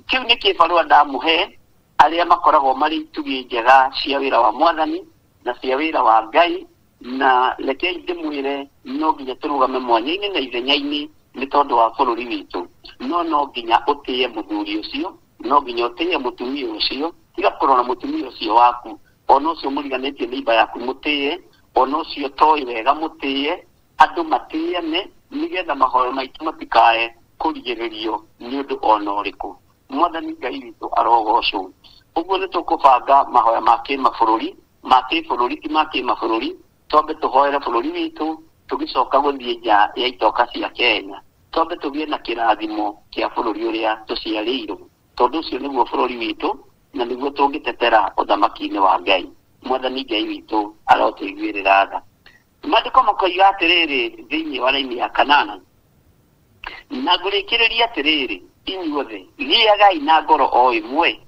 Kĩu nĩ kĩbarũa ndamũhe arĩa makoragwo marĩ itugĩ njega cia wĩra wa Mwathani na cia wĩra wa Ngai, na rekei ndĩmwĩre no nginya tũrũgame mwanya-inĩ na ithenya-inĩ nĩ tondũ wa bũrũri witũ. No nginya ũtĩye mũthuri ũcio, no nginya ũtĩye mũtumia ũcio, tiga kũrora mũtumia ũcio waku, ona ũcio mũriganĩtie nĩ iba yaku mũtĩye, ona ũcio toĩ wega mũtĩye, andũ matĩyane nĩgetha mahoya maitũ matikae kũrigĩrĩrio nĩ ũndũ ona ũrĩkũ. Mwathani Ngai witũ arogocwo. Ũguo nĩ tũkũbanga mahoya ma kĩmabũrũri, ma kĩbũrũri ti ma kĩmabũrũri, twambe tũhoere bũrũri witũ, tũgĩcoka gũthiĩ nja ya itoka cia Kenya, twambe tũgĩe na kĩrathimo kĩa bũrũri ũrĩa tũciarĩirwo, tondũ ũcio nĩguo bũrũri witũ na nĩguo tũngĩtetera ũthamaki-inĩ wa Ngai. Mwathani Ngai witũ arotũiguĩrĩra tha. Maandĩko makoiga atĩrĩrĩ thĩinĩ wa raini ya 8, na ngũrĩkĩrĩria atĩrĩrĩ, inyuothe gĩagai na ngoro o ĩmwe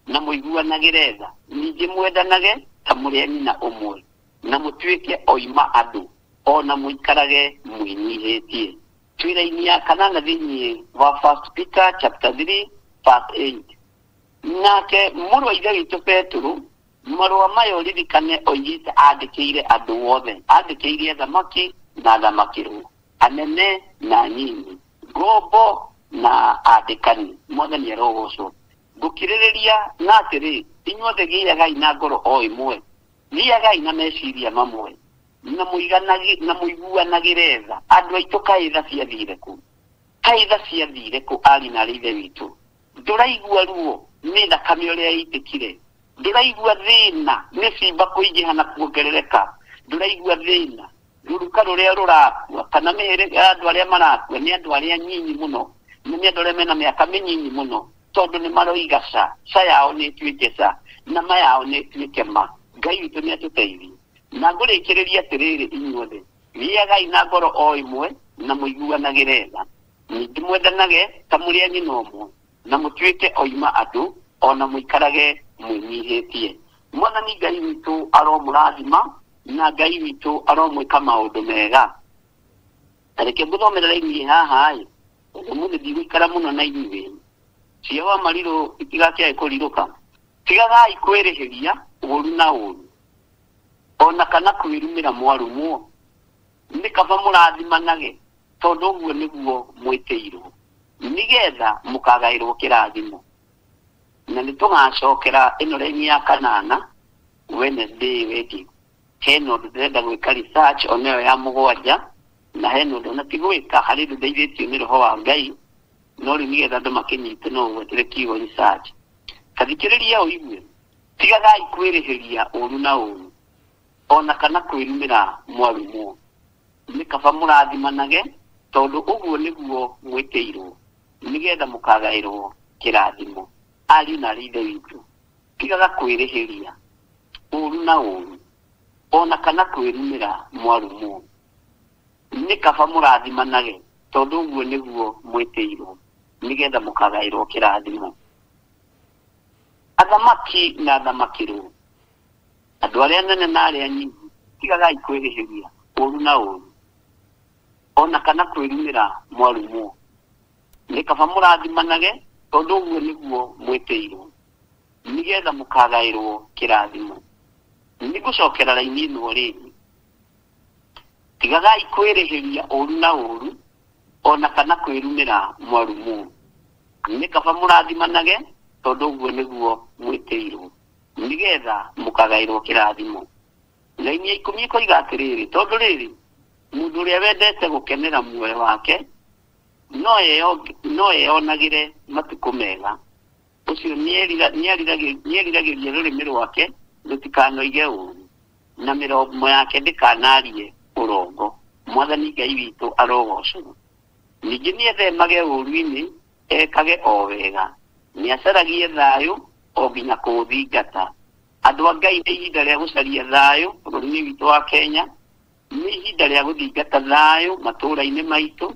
na mũiguanagĩre tha, ningĩ mwendanage ta mũrĩ a nyina ũmwe, na mũtuĩke oima andũ, ona mũikarage mwĩnyihĩtie. Twĩra-inĩ ya 8 thĩinĩ wa 1 Peter chapter 3 verse 8. Nake mũrũ wa ithe witũ Petero, marũa maya ũririkane oigĩte andĩkĩire andũ othe, andĩkĩire athamaki na athamakĩrwo, anene na nyinyi, ngombo na andĩkani. Mwathani arogocwo. Ngũkirĩrĩria na atĩrĩ, inyuothe gĩagai na ngoro o ĩmwe, gĩagai na meciria mamwe, na mũiguanagĩre tha. Andũ aitũ kaĩ tha ciathire kũ? Kaĩ tha ciathire kũ ari na ithe witũ? Ndũraigua ruo nĩ thakame ũrĩa ĩitĩkire? Ndũraigua thĩna nĩ cimba kũingĩha na kuongerereka? Ndũraigua thĩna rurukaro rĩa rũrakua kana mĩhĩrĩga ya andũ arĩa marakua nĩ andũ arĩa nyinyi mũno, nĩ andũ arĩa mena mĩaka mĩnyinyi mũno, tondũ nĩ maroiga ca yao nĩ ĩtuĩke ca na ma yao nĩ ĩtuĩke ma. Ngai witũ nĩ atũteithie. Na ngũrĩkĩrĩria atĩrĩrĩ inyuothe, gĩagai na ngoro o ĩmwe na mũiguanagĩre tha, ningĩ mwendanage ta mũrĩ a nyina ũmwe, na mũtuĩke oima andũ ona mũikarage mwĩnyihĩtie. Mwathani Ngai witũ aromũrathima na Ngai witũ aromwĩka maũndũ mega. Reke ngũthomere raini haha ũmũthĩ ndigũikara mũno na inyuĩ. Cia wa Marirũ itigakĩae kũrirũka. Tigagai kwĩrĩhĩria ũũru na ũũru, ona kana kwĩrumĩra mwarumwo. Nĩ kaba mũrathimanage, tondũ ũguo nĩguo mwĩtĩirwo, nĩgetha mũkagaĩrwo kĩrathimo. Na nĩ tũgacokera ĩno raini ya 8 Wednesday wĩngĩ. Hena ũndũ ndĩrenda gwĩka research onayo ya 7, na hena ũndũ ona ti gwĩka, harĩ ũndũ ndeithĩtio nĩ Roho wa Ngai, no rĩu nĩgetha andũ makĩnyite no gwetire kiugo research. Kathikĩrĩria ũigue, tigagai kwĩrĩhĩria ũũru na ũũru, ona kana kwĩrumĩra mwarumwo. Nĩ kaba mũrathimanage, tondũ ũguo nĩguo mwĩtĩirwo, nĩgetha mũkagaĩrwo kĩrathimo. Ariũ na ithe witũ, tigaga kwĩrĩhĩria ũũru na ũũru, ona kana kwĩrumĩra mwarumwo. Nĩ kaba mũrathimanage, tondũ ũguo nĩguo mwĩtĩirwo, nĩgetha mũkagaĩrwo kĩrathimo. Athamaki na athamakĩrwo, andũ arĩa nene na arĩa nyinyi, tigagai kwĩrĩhĩria ũũru na ũũru, ona kana kwĩrumĩra mwarumwo. Nĩ kaba mũrathimanage, tondũ ũguo nĩguo mwĩtĩirwo, nĩgetha mũkagaĩrwo kĩrathimo. Nĩ ngũcokera raini ĩno rĩngĩ. Tigagai kwĩrĩhĩria ũũru na ũũru, ona kana kwĩrumĩra mwarumwo. Nĩ kaba mũrathimanage, tondũ ũguo nĩguo mwĩtĩirwo, nĩgetha mũkagaĩrwo kĩrathimo. Raini ya 10 ĩkoiga atĩrĩrĩ, tondũ rĩrĩ, mũndũ ũrĩa wendete gũkenera muoyo wake no eyonagĩre matukũ mega. Ũcio nĩeriragĩria rũrĩmĩ rwake rũtikanoige ũũru, na mĩromo yake ndĩkanarie ũrongo. Mwathani Ngai witũ arogocwo. Ningĩ nĩethemage ũũru-inĩ, ekage o wega, nĩacaragie thayũ o nginya kũũthingata. Andũ a Ngai nĩ ihinda rĩa gũcaria thayũ bũrũri-inĩ witũ wa Kenya, nĩ ihinda rĩa gũthingata thayũ matũũra-inĩ maitũ,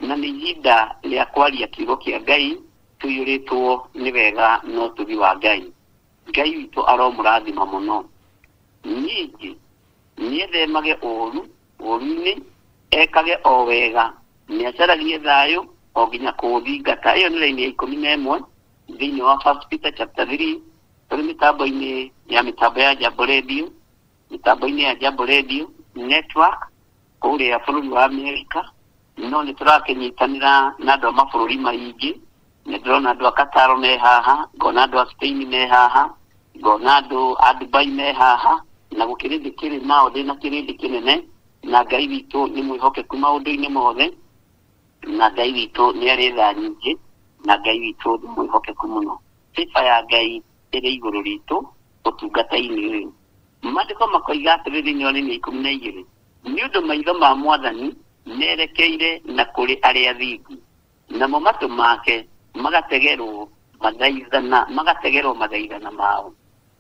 na nĩ ihinda rĩa kwaria kiugo kĩa Ngai tũiyũrĩtwo nĩ wega no ũtugi wa Ngai. Ngai witũ aromũrathima mũno. Ningĩ nĩethemage ũũru-inĩ, ekage o wega, nĩacaragie thayũ o nginya kũũthingata. Ĩyo nĩ raini ya 11 thĩinĩ wa 1 Peter chapter 3. Tũrĩ mĩtambo ya Jambo Radio, mĩtambo-inĩ ya Jambo Radio Network kũrĩa bũrũri wa Amerika. No nĩ tũrakĩnyitanĩra na andũ a mabũrũri maingĩ. Nĩ ndĩrona andũ a Qatar me haha, ngona andũ a Spain me haha, ngona andũ a Dubai me haha, na gũkĩrĩndĩ kĩrĩ nao ndĩna kĩrĩndĩ kĩnene. Na Ngai witũ nĩ mwĩhokeku maũndũ-inĩ mothe, na Ngai witũ nĩ arĩ tha nyingĩ, na Ngai witũ nĩ mwĩhokeku mũno. Sifa ya Ngai ĩrĩ igũrũ ritũ ũtungata-inĩ ũyũ. Maandĩko makoiga atĩrĩrĩ thĩinĩ wa raini ya 12, nĩ ũndũ maitho ma Mwathani nerekeire na kũrĩ arĩa athingu, namo matũ make magategerwo mathaithana mao.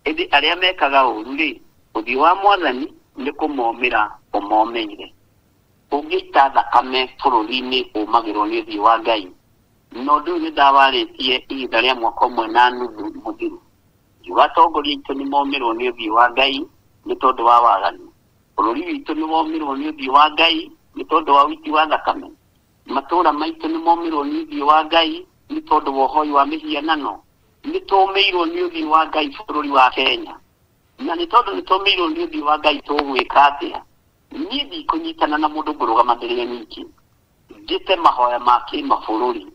Ĩndĩ arĩa mekaga ũũru-rĩ, ũthiũ wa Mwathani nĩ kũmomĩra ũmomeire. Ũngĩita thakame bũrũri-inĩ ũmagĩrwo nĩ ũthiũ wa Ngai. No ũndũ ũyũ nĩ ndawarĩtie ihinda rĩa mwaka ũmwe na nuthu mũthiru. Atongoria aitũ nĩ momirwo nĩ ũthiũ wa Ngai nĩ tondũ wa waganu. Bũrũri witũ nĩ momirwo nĩ ũthiũ wa Ngai nĩ tondũ wa witi wa thakame. Matũũra maitũ nĩ momirwo nĩ ũthiũ wa Ngai nĩ tondũ wa ũhoi wa mĩhianano. Nĩ tũmĩirwo nĩ ũthiũ wa Ngai bũrũri wa Kenya. Na nĩ tondũ nĩ tũmĩirwo nĩ ũthiũ wa Ngai tũgwĩka atĩa? Niĩ ndikũnyitana na mũndũ ngũrũgamagĩrĩre niki. Njĩte mahoya ma kĩmabũrũri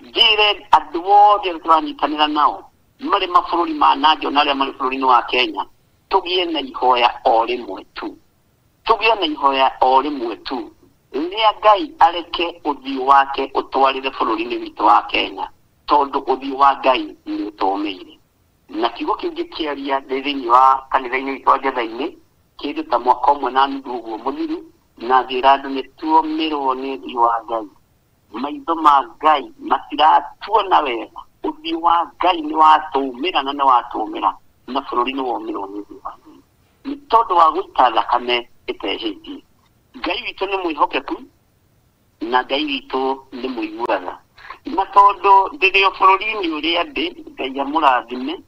njĩre andũ othe tũranyitanĩra nao marĩ mabũrũri ma nanja na arĩa marĩ bũrũri-inĩ wa Kenya, tũgĩe na ihoya o rĩmwe tu. Rĩrĩa Ngai areke ũthiũ wake ũtwarĩre bũrũri-inĩ witũ wa Kenya, tondũ ũthiũ wa Ngai nĩ ũtũmĩire. Na kiugo kĩu ngĩkĩaria thĩinĩ wa kanitha-inĩ witũ wa Njetha-inĩ, kindu ta mwaka umwe na ndugu muthiru na thiradu ni tuomirwo ni Thio wa Ngai maitho ma Ngai matiratuona wega uthio wa Ngai ni watumira na ni watumira na bururi ni womirwo ni Thio wa Ngai ni tondu wa guita thakame itehĩtie Ngai witũ nĩ mwĩhokeku na Ngai witũ nĩ mũiguaga na tondu ndĩrĩ bũrũri-inĩ ũrĩa ndĩ Ngai amũrathime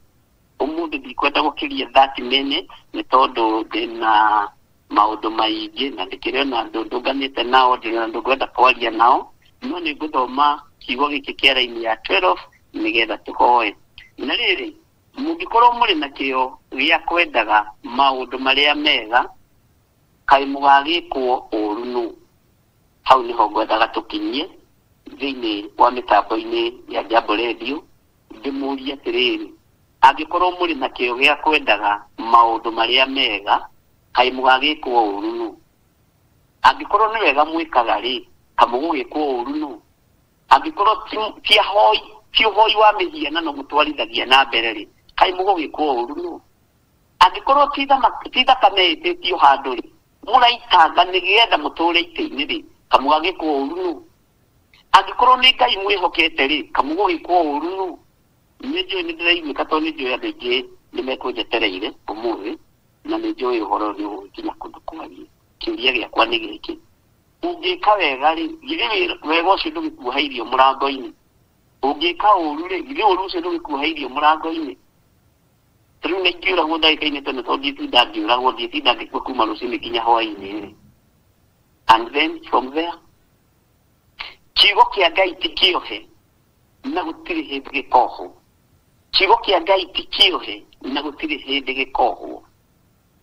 umuthi ndikwenda gũkĩria 30 minutes nĩ tondu ndĩna maũndũ maingĩ na ndĩkĩrĩ na andũ ndũnganĩte nao ndĩna andũ ngwenda kwaria nao no nĩ ngũthoma kiugo gĩkĩ kĩa raini ya 12 nĩgetha tũhoe na rĩrĩ mũngĩkorwo mũrĩ na kĩo gĩa kwendaga maũndũ marĩa mega kaĩ mũgagĩkwo ũru nũ hau nĩho ngwendaga tũkinyie thĩinĩ wa mĩtambo-inĩ ya Jambo Radio ndĩmũrie atĩrĩrĩ angĩkorwo mũrĩ na kĩo gĩa kwendaga maũndũ marĩa mega kaĩ mũgagĩkwo ũru nũ angĩkorwo nĩ wega mwĩkaga rĩ kamũgũgĩkwo ũru nũ angĩkorwo ti ũhoi wa mĩhianano mũtwarithagia na mbere rĩ kaĩ mũgũgĩkwo ũru nũ angĩkorwo ti thakame ĩtĩtio handũ rĩ mũraitanga nĩgetha mũtũre itĩ-inĩ rĩ kamũgagĩkwo ũru nũ angĩkorwo nĩ Ngai mwĩhokete rĩ kamũgũgĩkwo ũru nũ nĩnjũĩ nĩndĩraiguĩka tondũ nĩnjũĩ andũ aingĩ nĩmekũnjetereire ũmũthĩ na nĩnjũĩ ũhoro nĩ ũgũkinya kũndũ kwarie kĩũria gĩakwa nĩ gĩkĩ ũngĩka wega rĩ githĩ wega ũcio ndũgĩkuoheirio mũrango-inĩ ũngĩka ũru rĩ githĩ ũru ũcio ndũgĩkuoheirio mũrango-inĩ rĩu nĩ ingĩũragwo ndagĩka-inĩ tondũ nditinda ngĩũragwo nditinda ngĩkua kuma rũcinĩ nginya hwaĩ-inĩ rĩ and then from there kiugo kĩa Ngai ti kĩohe na gũtirĩ hĩndĩ gĩkohwo kiugo kĩa Ngai ti kĩohe na gũtirĩ hĩndĩ gĩkohwo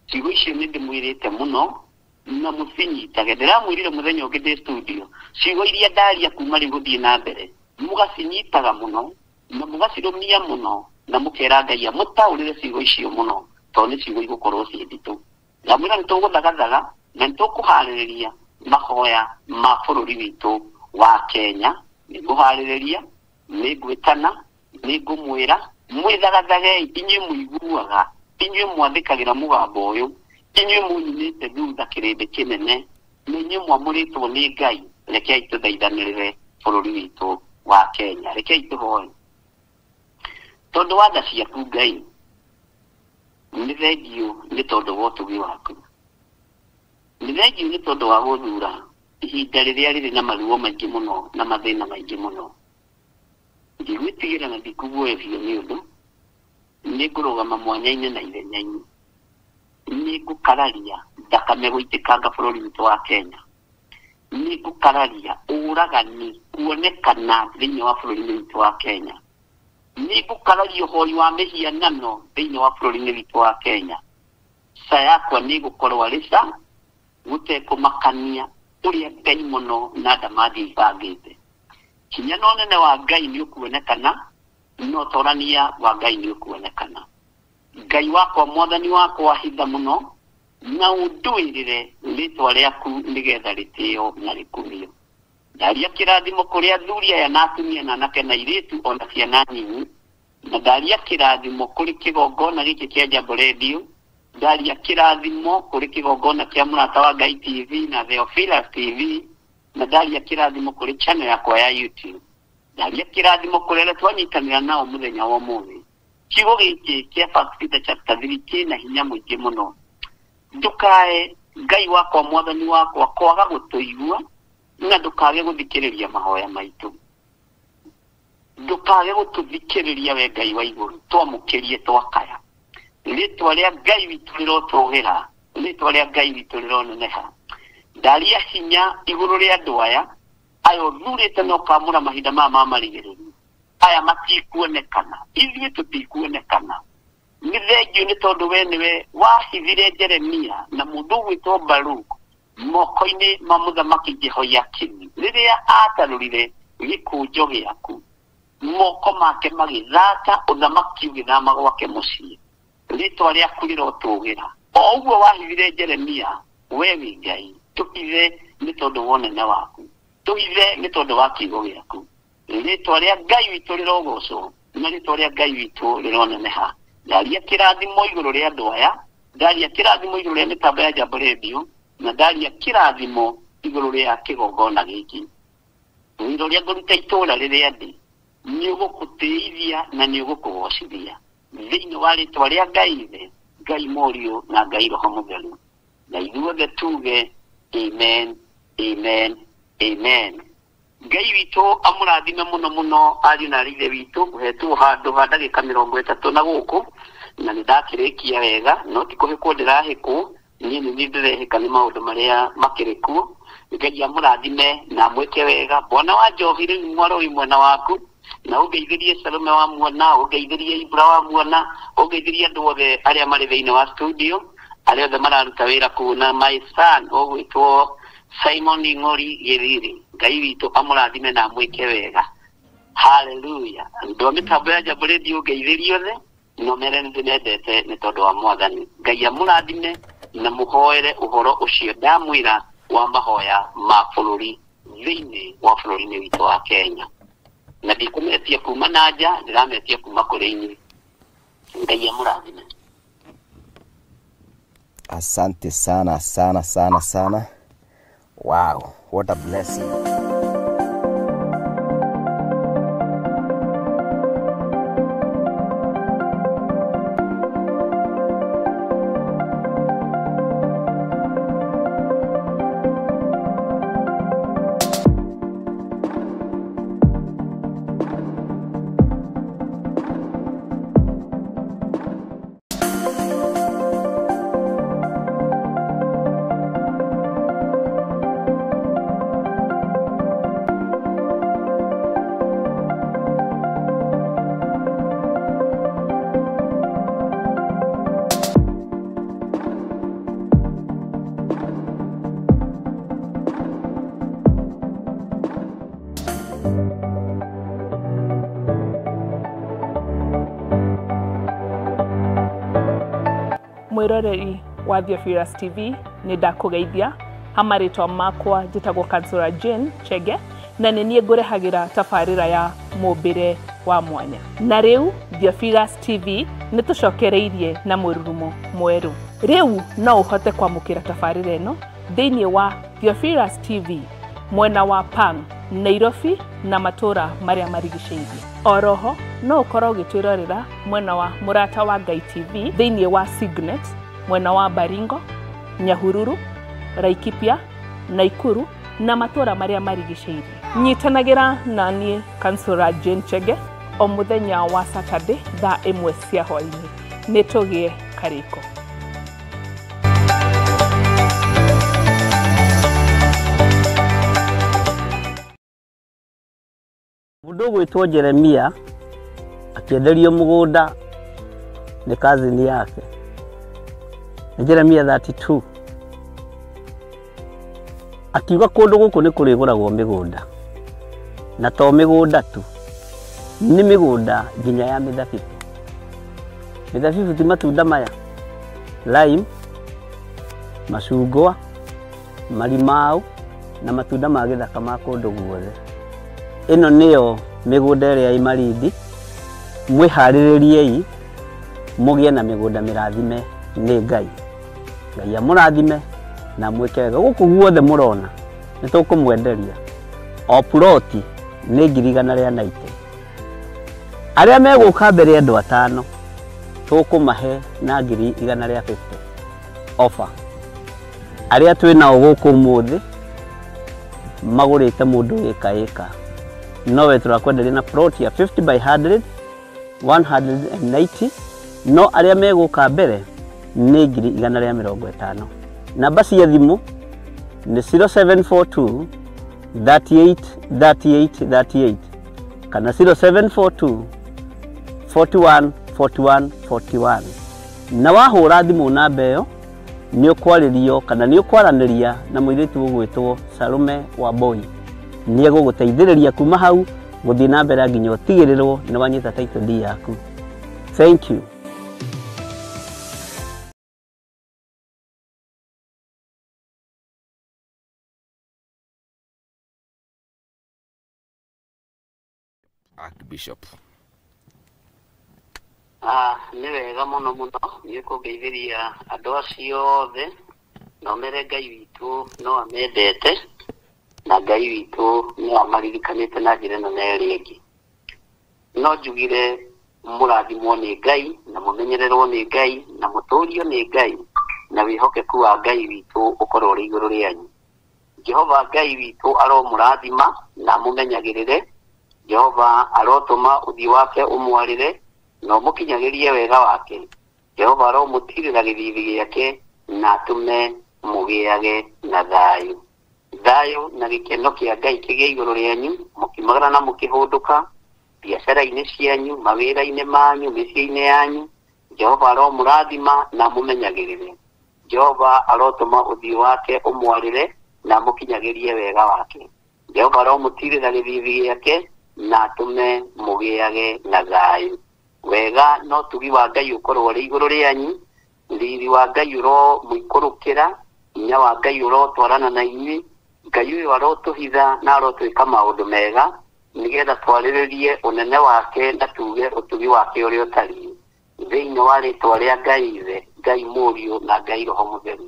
kiugo icio nĩ ndĩmwĩrĩte mũno na mũcinyitage ndĩramwĩrire mũthenya ũngĩ ndĩ studio ciugo iria ndaria kuma rĩu gũthiĩ na mbere mũgacinyitaga mũno na mũgacirũmia mũno na mũkera Ngai amũtaũrĩre ciugo icio mũno tondũ nĩ ciugo igũkorwo ciĩ nditũ ndamwĩra nĩtũgũthagathaga na nĩtũkũharĩrĩria mahoya ma bũrũri witũ wa Kenya nĩngũharĩrĩria nĩngwĩtana nĩngũmwĩra mwĩthagathage inyuĩ mũiguaga inyuĩ mwathĩkagĩra mũgambo ũyũ inyuĩ mũnyinĩte thutha kĩrĩndĩ kĩnene na inyuĩ mwamũrĩtwo nĩ Ngai rekei tũthaithanĩrĩre bũrũri witũ wa Kenya rekei tũhoe tondũ wa tha ciaku Ngai nĩ thengio nĩ tondũ wa ũtugi waku nĩ thengio nĩ tondũ wa gũthura ihinda rĩrĩa rĩrĩ na maruo maingĩ mũno na mathĩna maingĩ mũno ndigwĩtigĩra na ndikuguoya biũ nĩ ũndũ nĩngũrũgama mwanya-inĩ na ithenya-inĩ nĩngũkararia thakame gũitĩkanga bũrũri witũ wa Kenya nĩngũkararia ũragani kuonekana thĩinĩ wa bũrũri witũ wa Kenya nĩngũkararia ũhoi wa mĩhianano thĩinĩ wa bũrũri witũ wa Kenya ca yakwa nĩgũkorwo arĩ ca gũtekũmakania ũrĩa Ngai mũno na ndamathi ibangĩte hinya na ũnene wa Ngai nĩ ũkuonekana no ũtorania wa Ngai nĩ ũkuonekana Ngai wakwa mwathani wakwa hitha mũno na ũndũĩrĩre rĩtwa rĩaku nĩgetha rĩtĩo na rĩkumio ndaria kĩrathimo kũrĩ athuri aya na atumia na anake na airĩtu ona ciana nini na ndaria kĩrathimo kũrĩ kĩgongona gĩkĩ kĩa Jambo Radio ndaria kĩrathimo kũrĩ kĩgongona kĩa Mũrata wa Ngai TV na Theophilus TV na ndaria kĩrathimo kũrĩ channel yakwa ya YouTube ndaria kĩrathimo kũrĩ arĩa twanyitanĩra nao mũthenya wa ũmũthĩ kiugo gĩkĩ kĩa 1 Peter chapter 3 kĩna hinya mũingĩ mũno ndũkae Ngai wakwa mwathani wakwa kwaga gũtũigua na ndũkage gũthikĩrĩria mahoya maitũ ndũkage gũtũthikĩrĩria we Ngai wa igũrũ twamũkĩrie twakaya rĩtwa rĩa Ngai witũ rĩrotũgĩra rĩtwa rĩa Ngai witũ rĩroneneha ndaria hinya igũrũ rĩa andũ aya ayo thurĩte no kamũra mahinda ma marigĩrĩru aya matikuonekana ithuĩ tũtikuonekana nĩ thengio nĩ tondũ we nĩwe wahithire Jeremia na mũndũ ũgwĩtwo Baruku moko-inĩ ma mũthamaki Jehoiakimu rĩrĩa atarũrire gĩkũnjo gĩaku moko make magĩthata ũthamaki ũgĩthama gwake mũciĩ rĩtwa rĩaku rĩrotũgĩra o ũguo wahithire Jeremia we wĩ Ngai tũhithe nĩ tondũ wa ũnene waku tũhithe nĩ tondũ wa kiugo gĩaku rĩtwa rĩa Ngai witũ rĩrogocwo na rĩtwa rĩa Ngai witũ rĩroneneha ndaria kĩrathimo igũrũ rĩa andũ aya ndaria kirathimo iguru ria mitambo ya Jambo Radio na ndaria kirathimo iguru ria kigongona giki wiro ria nguruta itura riria ndi ni ugukuteithia na ni ugukugocithia thiini wa ritwa ria Ngai Ngai Morio na Ngai Roho Mutheru na ithuothe tuge amen amen amen. Ngai witũ amũrathime mũno mũno ariũ na arithe witũ ũhetwo handũ ha ndagĩka 30 na gũkũ na nĩ ndakĩrĩkia wega no ti kũhĩkwo ndĩrahĩkwo niĩ nĩ ndĩrehĩka nĩ maũndũ marĩa makĩrĩ kuo. Ngai amũrathime na mwĩke wega. Bwana wa Njohi rĩu mwaro wĩ mwena waku na ũngeithĩrie Salome wa muona, ũngeithĩrie Ibra wa muona, ũngeithĩrie andũ othe arĩa marĩ thĩinĩ wa studio, arĩa othe mararuta wĩra kũu na my son ũgwĩtwo Simon Ng'ori Gĩthiri. Ngai witũ amũrathime na mwĩke wega. Hallelujah. Andũ a mĩtambo ya Jambo Radio ũngeithĩrie othe no mere nĩ ndĩmendete nĩ tondũ wa Mwathani. Ngai amũrathime na mũhoere ũhoro ũcio ndamwĩra wa mahoya ma bũrũri thĩinĩ wa bũrũri-inĩ witũ wa Kenya. Na ndikũmetia kuma na nja, ndĩrametia kuma kũrĩ inyuĩ. Ngai amũrathime. Asante sana sana sana sana. Wow, what a blessing. Mwiroreri wa Theophilus TV ni ndakugeithia hamaritwa makwa njitagwo Kansura Jane Chege na nĩ ngũrehagira tabarĩra ya mũmbĩre wa mwanya. Na rĩu Theophilus TV nĩ tũcokereirie na mũrurumo mwerũ. Rĩu no ũhote kwamũkĩra tabarĩra ĩno thĩinĩ wa Theophilus TV mwena wa Pang, Nairobi na matũra marĩa marigicĩirie. Oroho no ũkorwo ũgĩtwĩrorera mwena wa Mũrata wa Ngai TV thĩinĩ wa Signet mwena wa Baringo, Nyahururu, Laikipia, Naikuru na matũra marĩa marigicĩirie. Nyitanagĩra na niĩ Kansura Jane Chege o mũthenya wa Saturday thaa 1 cia hwaĩ-inĩ. Nĩ tũgĩe karĩko. Mũndũ gwĩtwo Jeremia akĩenderio mũgũnda nĩ kazini yake. Nĩ Jeremia 32. Akiuga kũndũ gũkũ nĩ kũrĩgũragwo mĩgũnda. Na to mĩgũnda tu. Nĩ mĩgũnda nginya ya mĩthabibũ. Mĩthabibũ ti matunda maya. Lime, macungwa, marimau na matunda ma gĩthaka ma kũndũ guothe. Ĩno nĩyo mĩgũnda ĩrĩa ĩ Malindi. Mwĩharĩrĩriei mũgĩe na mĩgũnda mĩrathime nĩ Ngai. Ngai amũrathime na mwĩke wega. Gũkũ guothe mũrona nĩ tũkũmwenderia. O ploti nĩ 190. Arĩa megũka mbere andũ 5 tũkũmahe na 150 offer. Arĩa twĩnao gũkũ mũthĩ magũrĩte mũndũ ĩka. Nowe turakwenderia na plot ya 50 by 100, 190. No arĩa megũka mbere nĩ 150. Namba cia thimũ nĩ 0742 38 38 38 kana 0742 41 41 41. Na wahũra thimũ namba ĩyo nĩ ũkwarĩrio kana nĩ ũkwaranĩria na mũirĩtu ũgwĩtwo Salome wa Boy. Nĩ egũgũteithĩrĩria kuma hau gũthiĩ na mbere nginya ũtigĩrĩrwo nĩ wanyita title deed yaku. Thank you. Archbishop. nĩ wega mũno mũno nĩ kũngeithĩria andũ acio othe no mere Ngai witũ no amendete na Ngai witũ nĩ amaririkanĩte na njĩra ĩno na ĩrĩa ĩngĩ. No njugire mũrathimwo nĩ Ngai na mũmenyererwo nĩ Ngai na mũtũũrio nĩ Ngai na wĩhokeku wa Ngai witũ ũkorwo ũrĩ igũrũ rĩanyu. Jehova Ngai witũ aromũrathima na mũmenyagĩrĩre. Jehova arotũma ũthiũ wake ũmwarĩre na ũmũkinyagĩrie wega wake. Jehova aromũtirĩra gĩthithi gĩake na atũme mũgĩage na thayũ. Thayũ na gĩkeno kĩa Ngai kĩgĩe igũrũ rĩanyu mũkiumagara na mũkĩhũndũka biacara-inĩ cianyu, mawĩra-inĩ manyu, mĩciĩ-inĩ yanyu. Jehova aromũrathima na mũmenyagĩrĩre. Jehova arotũma ũthiũ wake ũmwarĩre na mũkinyagĩrie wega wake. Jehova aromũtirĩra gĩthithi gĩake na atũme mũgĩage na thayũ. Wega no tugi wa Ngai ũkorwo ũrĩ igũrũ rĩanyu, riri wa Ngai ũromũikũrũkĩra, hinya wa Ngai ũrotwarana na inyuĩ. Ngai ũyũ arotũhitha na arotwĩka maũndũ mega nĩgetha twarĩrĩrie ũnene wake na tuge ũtugi wake ũrĩa ũtariĩ. Thĩinĩ wa rĩtwa rĩa Ngai Ithe, Ngai Mũriũ na Ngai Roho Mũtheru.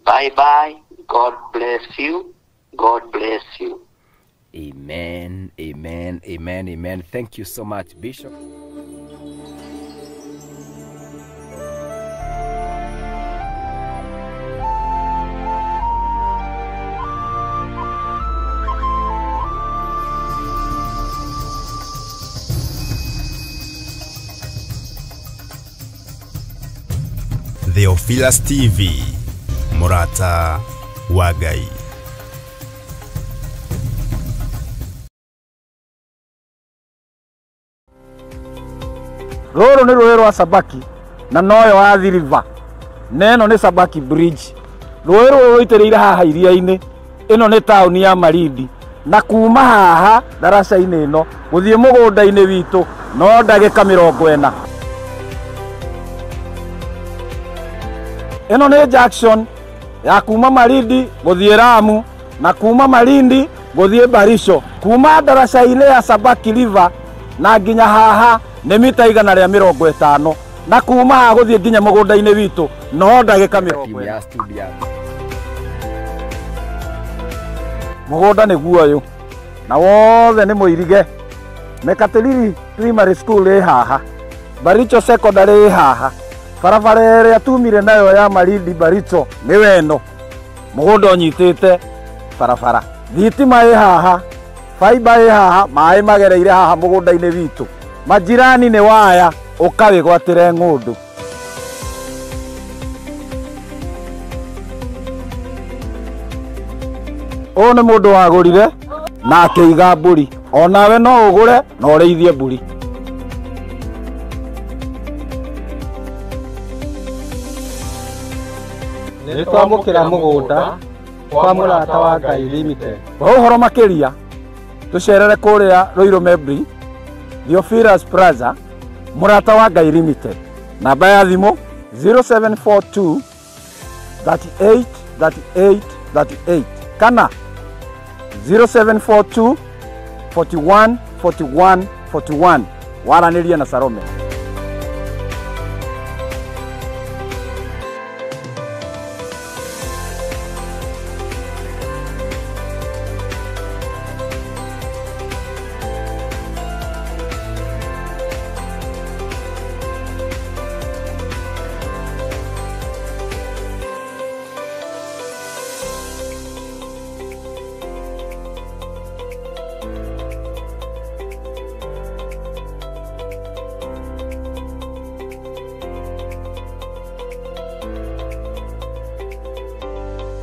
Bye bye. God bless you. God bless you. Amen, amen, amen, amen. Thank you so much, Bishop. Theophilus TV, Murata wa Ngai. Rũrũ nĩ rũĩ rwa Sabaki na noyo wa River. Neno nĩ Sabaki Bridge. Rũĩ rũrũ rũitĩrĩire haha iria-inĩ. Ĩno nĩ taũni ya Malindi. Na kuma haha daraca-inĩ ĩno gũthiĩ mũgũnda-inĩ witũ no ndagĩka 40. Ĩno nĩ junction ya kuma Malindi gũthiĩ Lamu na kuma Malindi gũthiĩ Barisho. Kuma daraca-inĩ ya Sabaki River na nginya haha nĩ mita 150 na kuma haha gũthiĩ nginya mũgũnda-inĩ witũ no ndagĩka 40. Mũgũnda nĩ guoyũ na wothe nĩ mũirige. Mekatilili Primary School ĩ haha, Baricho Secondary ĩ haha, barabara ĩrĩa tumire nayo ya Malindi Baricho nĩ weno. Mũgũnda ũnyitĩte barabara. Thitima ĩ haha, fiber ĩ haha, maĩ magereire haha mũgũnda-inĩ witũ. Majirani nĩ waya ũkawĩgwatĩre ng'ũndũ. Ũyũ nĩ mũndũ wagũrire na akĩiga mbũri. Onawe no ũgũre na ũrĩithie mbũri. Nĩ twamũkĩra mũgũnda kwa Mũrata wa Ngai Limited. Ũhoro makĩria tũcerere kũrĩa Ruiru Mebri, Theophilus Plaza, Mũrata wa Ngai Limited. Namba ya thimũ 0742 38 38 38 kana 0742 41 41 41. Waranĩria na Salome.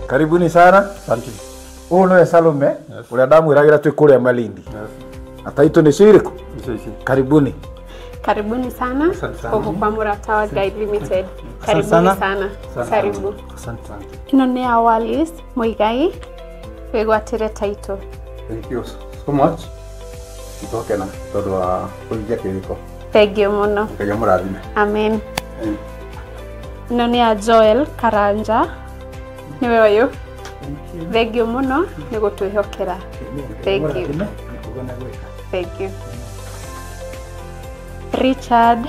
Karibuni sana. Asante. Huyu ni Salome. Ule ndamwiragira twi kuria Malindi. Ataitu ni ciriko. Karibuni. Karibuni sana. Huko kwa Mũrata wa Ngai Limited. Karibuni sana. Karibu. Asante. Ino ni Awalis Muigai. Wegwatire title. Thank you so much. Itokena todo wa kuingia kiriko. Thank you muno. Ngai amurathime. Amen. Ino ni Joel Karanja. Niwe wayo. Thank you muno ni gutwihokera. Thank you. Thank you. Richard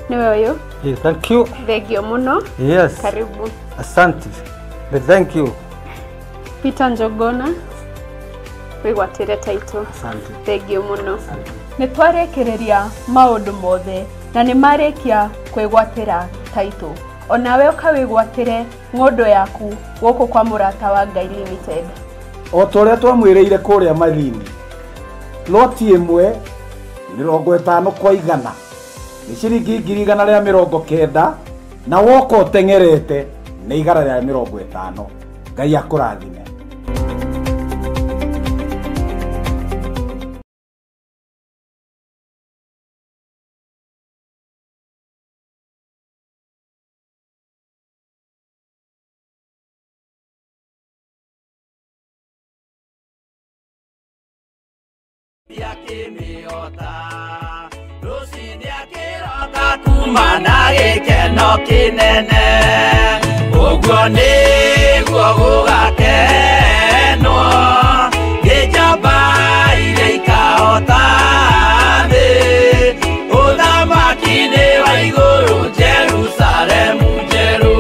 Niwe uyu. Thank you. Thengio muno. Yes. Karibu. Asante. Thank you. Peter Njogona. Wigwatire title. Asante. Thengio muno. Nĩ twarekereria maũndũ mothe na nĩ marĩkia kwĩgwatĩra title. Onawe ũkawĩgwatĩre ng'ondo yaku gũkũ kwa Mũrata wa Ngai Limited. O tũrĩa twamwĩrĩire kũrĩa Mathini, loti ĩmwe 50 kwa 100 nĩ ciringi 190 na woka ũteng'erete nĩ 150. Ngai akũrathime. Kumana gĩkeno kĩnene ũguo nĩguo gũgakenwo gĩjamba iria ikahota thĩ ũthamaki-inĩ wa igũrũ Jerusalemu njerũ.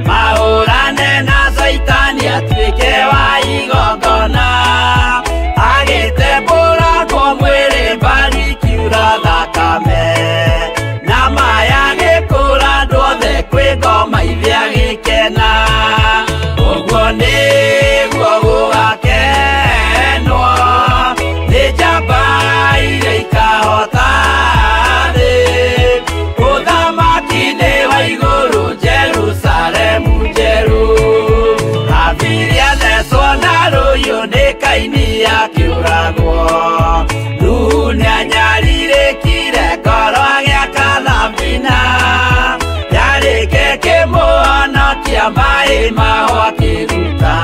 Mahũrane na Saitani atuĩke wa igongona agĩtembũragwo mwĩrĩ mbari kiura thakame na maya gĩkũra andũ othe kwĩ ngoma ithĩa gĩkena ũguo nĩguo gũgakenwo nĩ njamba iria ikahota thĩ ũthamaki-inĩ wa igũrũ Jerusalemu njerũ. Abiria thecwo na rũhiũ nĩ Kaini akĩũragwo, Nuhu nĩanyarirĩkire ngoro agĩaka thabina, yarĩke kĩmũhonokia maĩ maho akĩruta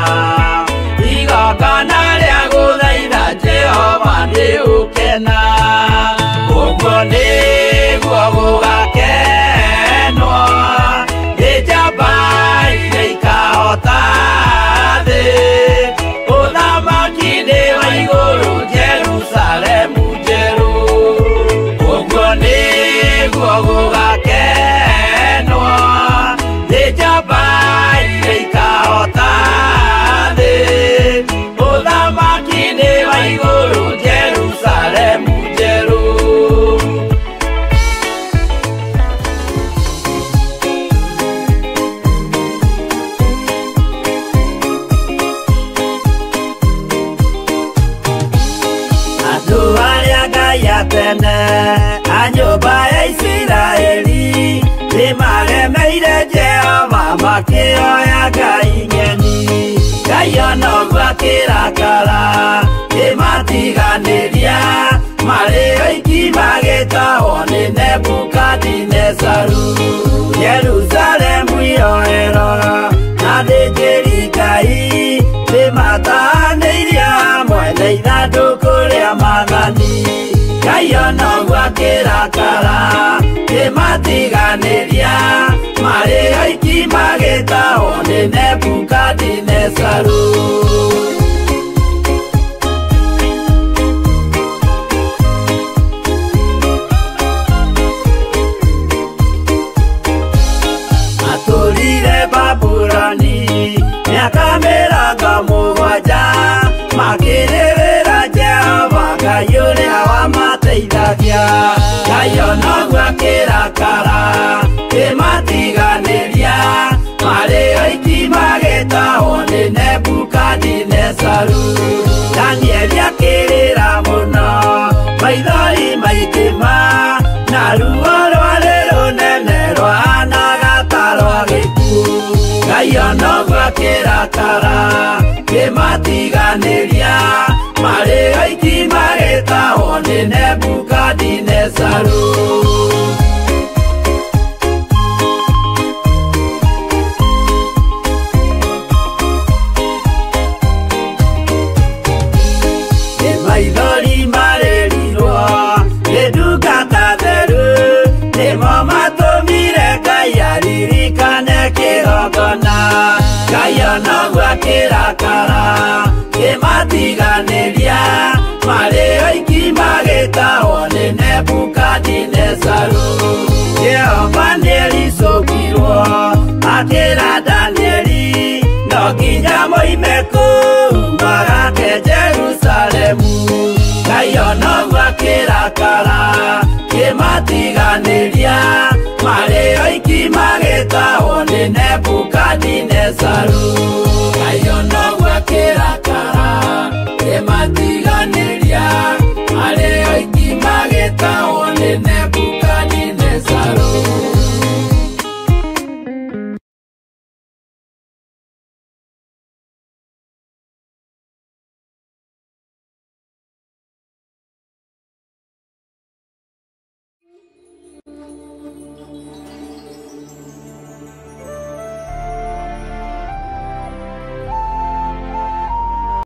igongona rĩa gũthaitha Jehova nĩ ũkena ũguo nĩguo gũgakenwo nĩ njamba iria ikahota thĩ ũthamaki-inĩ wa igũrũ Jerusalemu njerũ ũguo nĩguo gũgakenwo nĩ njamba iria ikahota thĩ ũthamaki-inĩ wa igũrũ Jerusalemu njerũ. Andũ arĩa Ngai atene a nyũmba ya Isiraeli nĩmagemeire Jehova makĩoya ngai ng'eni. Ngai ona ũguo akĩrakara kĩmatiganĩria marĩ oiki magĩtahwo nĩ Nebukadinezaru. Jerusalemu iroero na thĩnjĩri Ngai nĩmatahanĩirie hamwe na ithandũkũ rĩa Mwathani. Ngai ona ũguo akĩrakara kĩmatiganĩria marĩ oiki magĩtahwo nĩ Nebukadinezaru. Atũrire Babuloni mĩaka 70 makĩrĩrĩra Jehova Ngai ũrĩa wamateithagia. Ngai ona ũguo akĩrakara kĩmatiganĩria marĩ oiki magĩtahwo nĩ Nebukadinezaru. Danieli akĩrĩra mũno maithori maikĩma na ruo rwarĩ rũnene rwahanaga ta rwa gĩkuũ. Ngai ona ũguo akĩrakara kĩmatiganĩria marĩ oiki magĩtahwo nĩ Nebukadinezaru. Maithori marĩrirwo nĩ ndungata theru nĩmo makĩrakara kĩmatiganĩria marĩ oiki magĩtahwo nĩ Nebukadinezaru. Jehova nĩericũkirwo akĩra Danieli no nginya moime kũu magake Jerusalemu. Ngai ona ũguo akĩrakara kĩmatiganĩria marĩ oiki magĩtahwo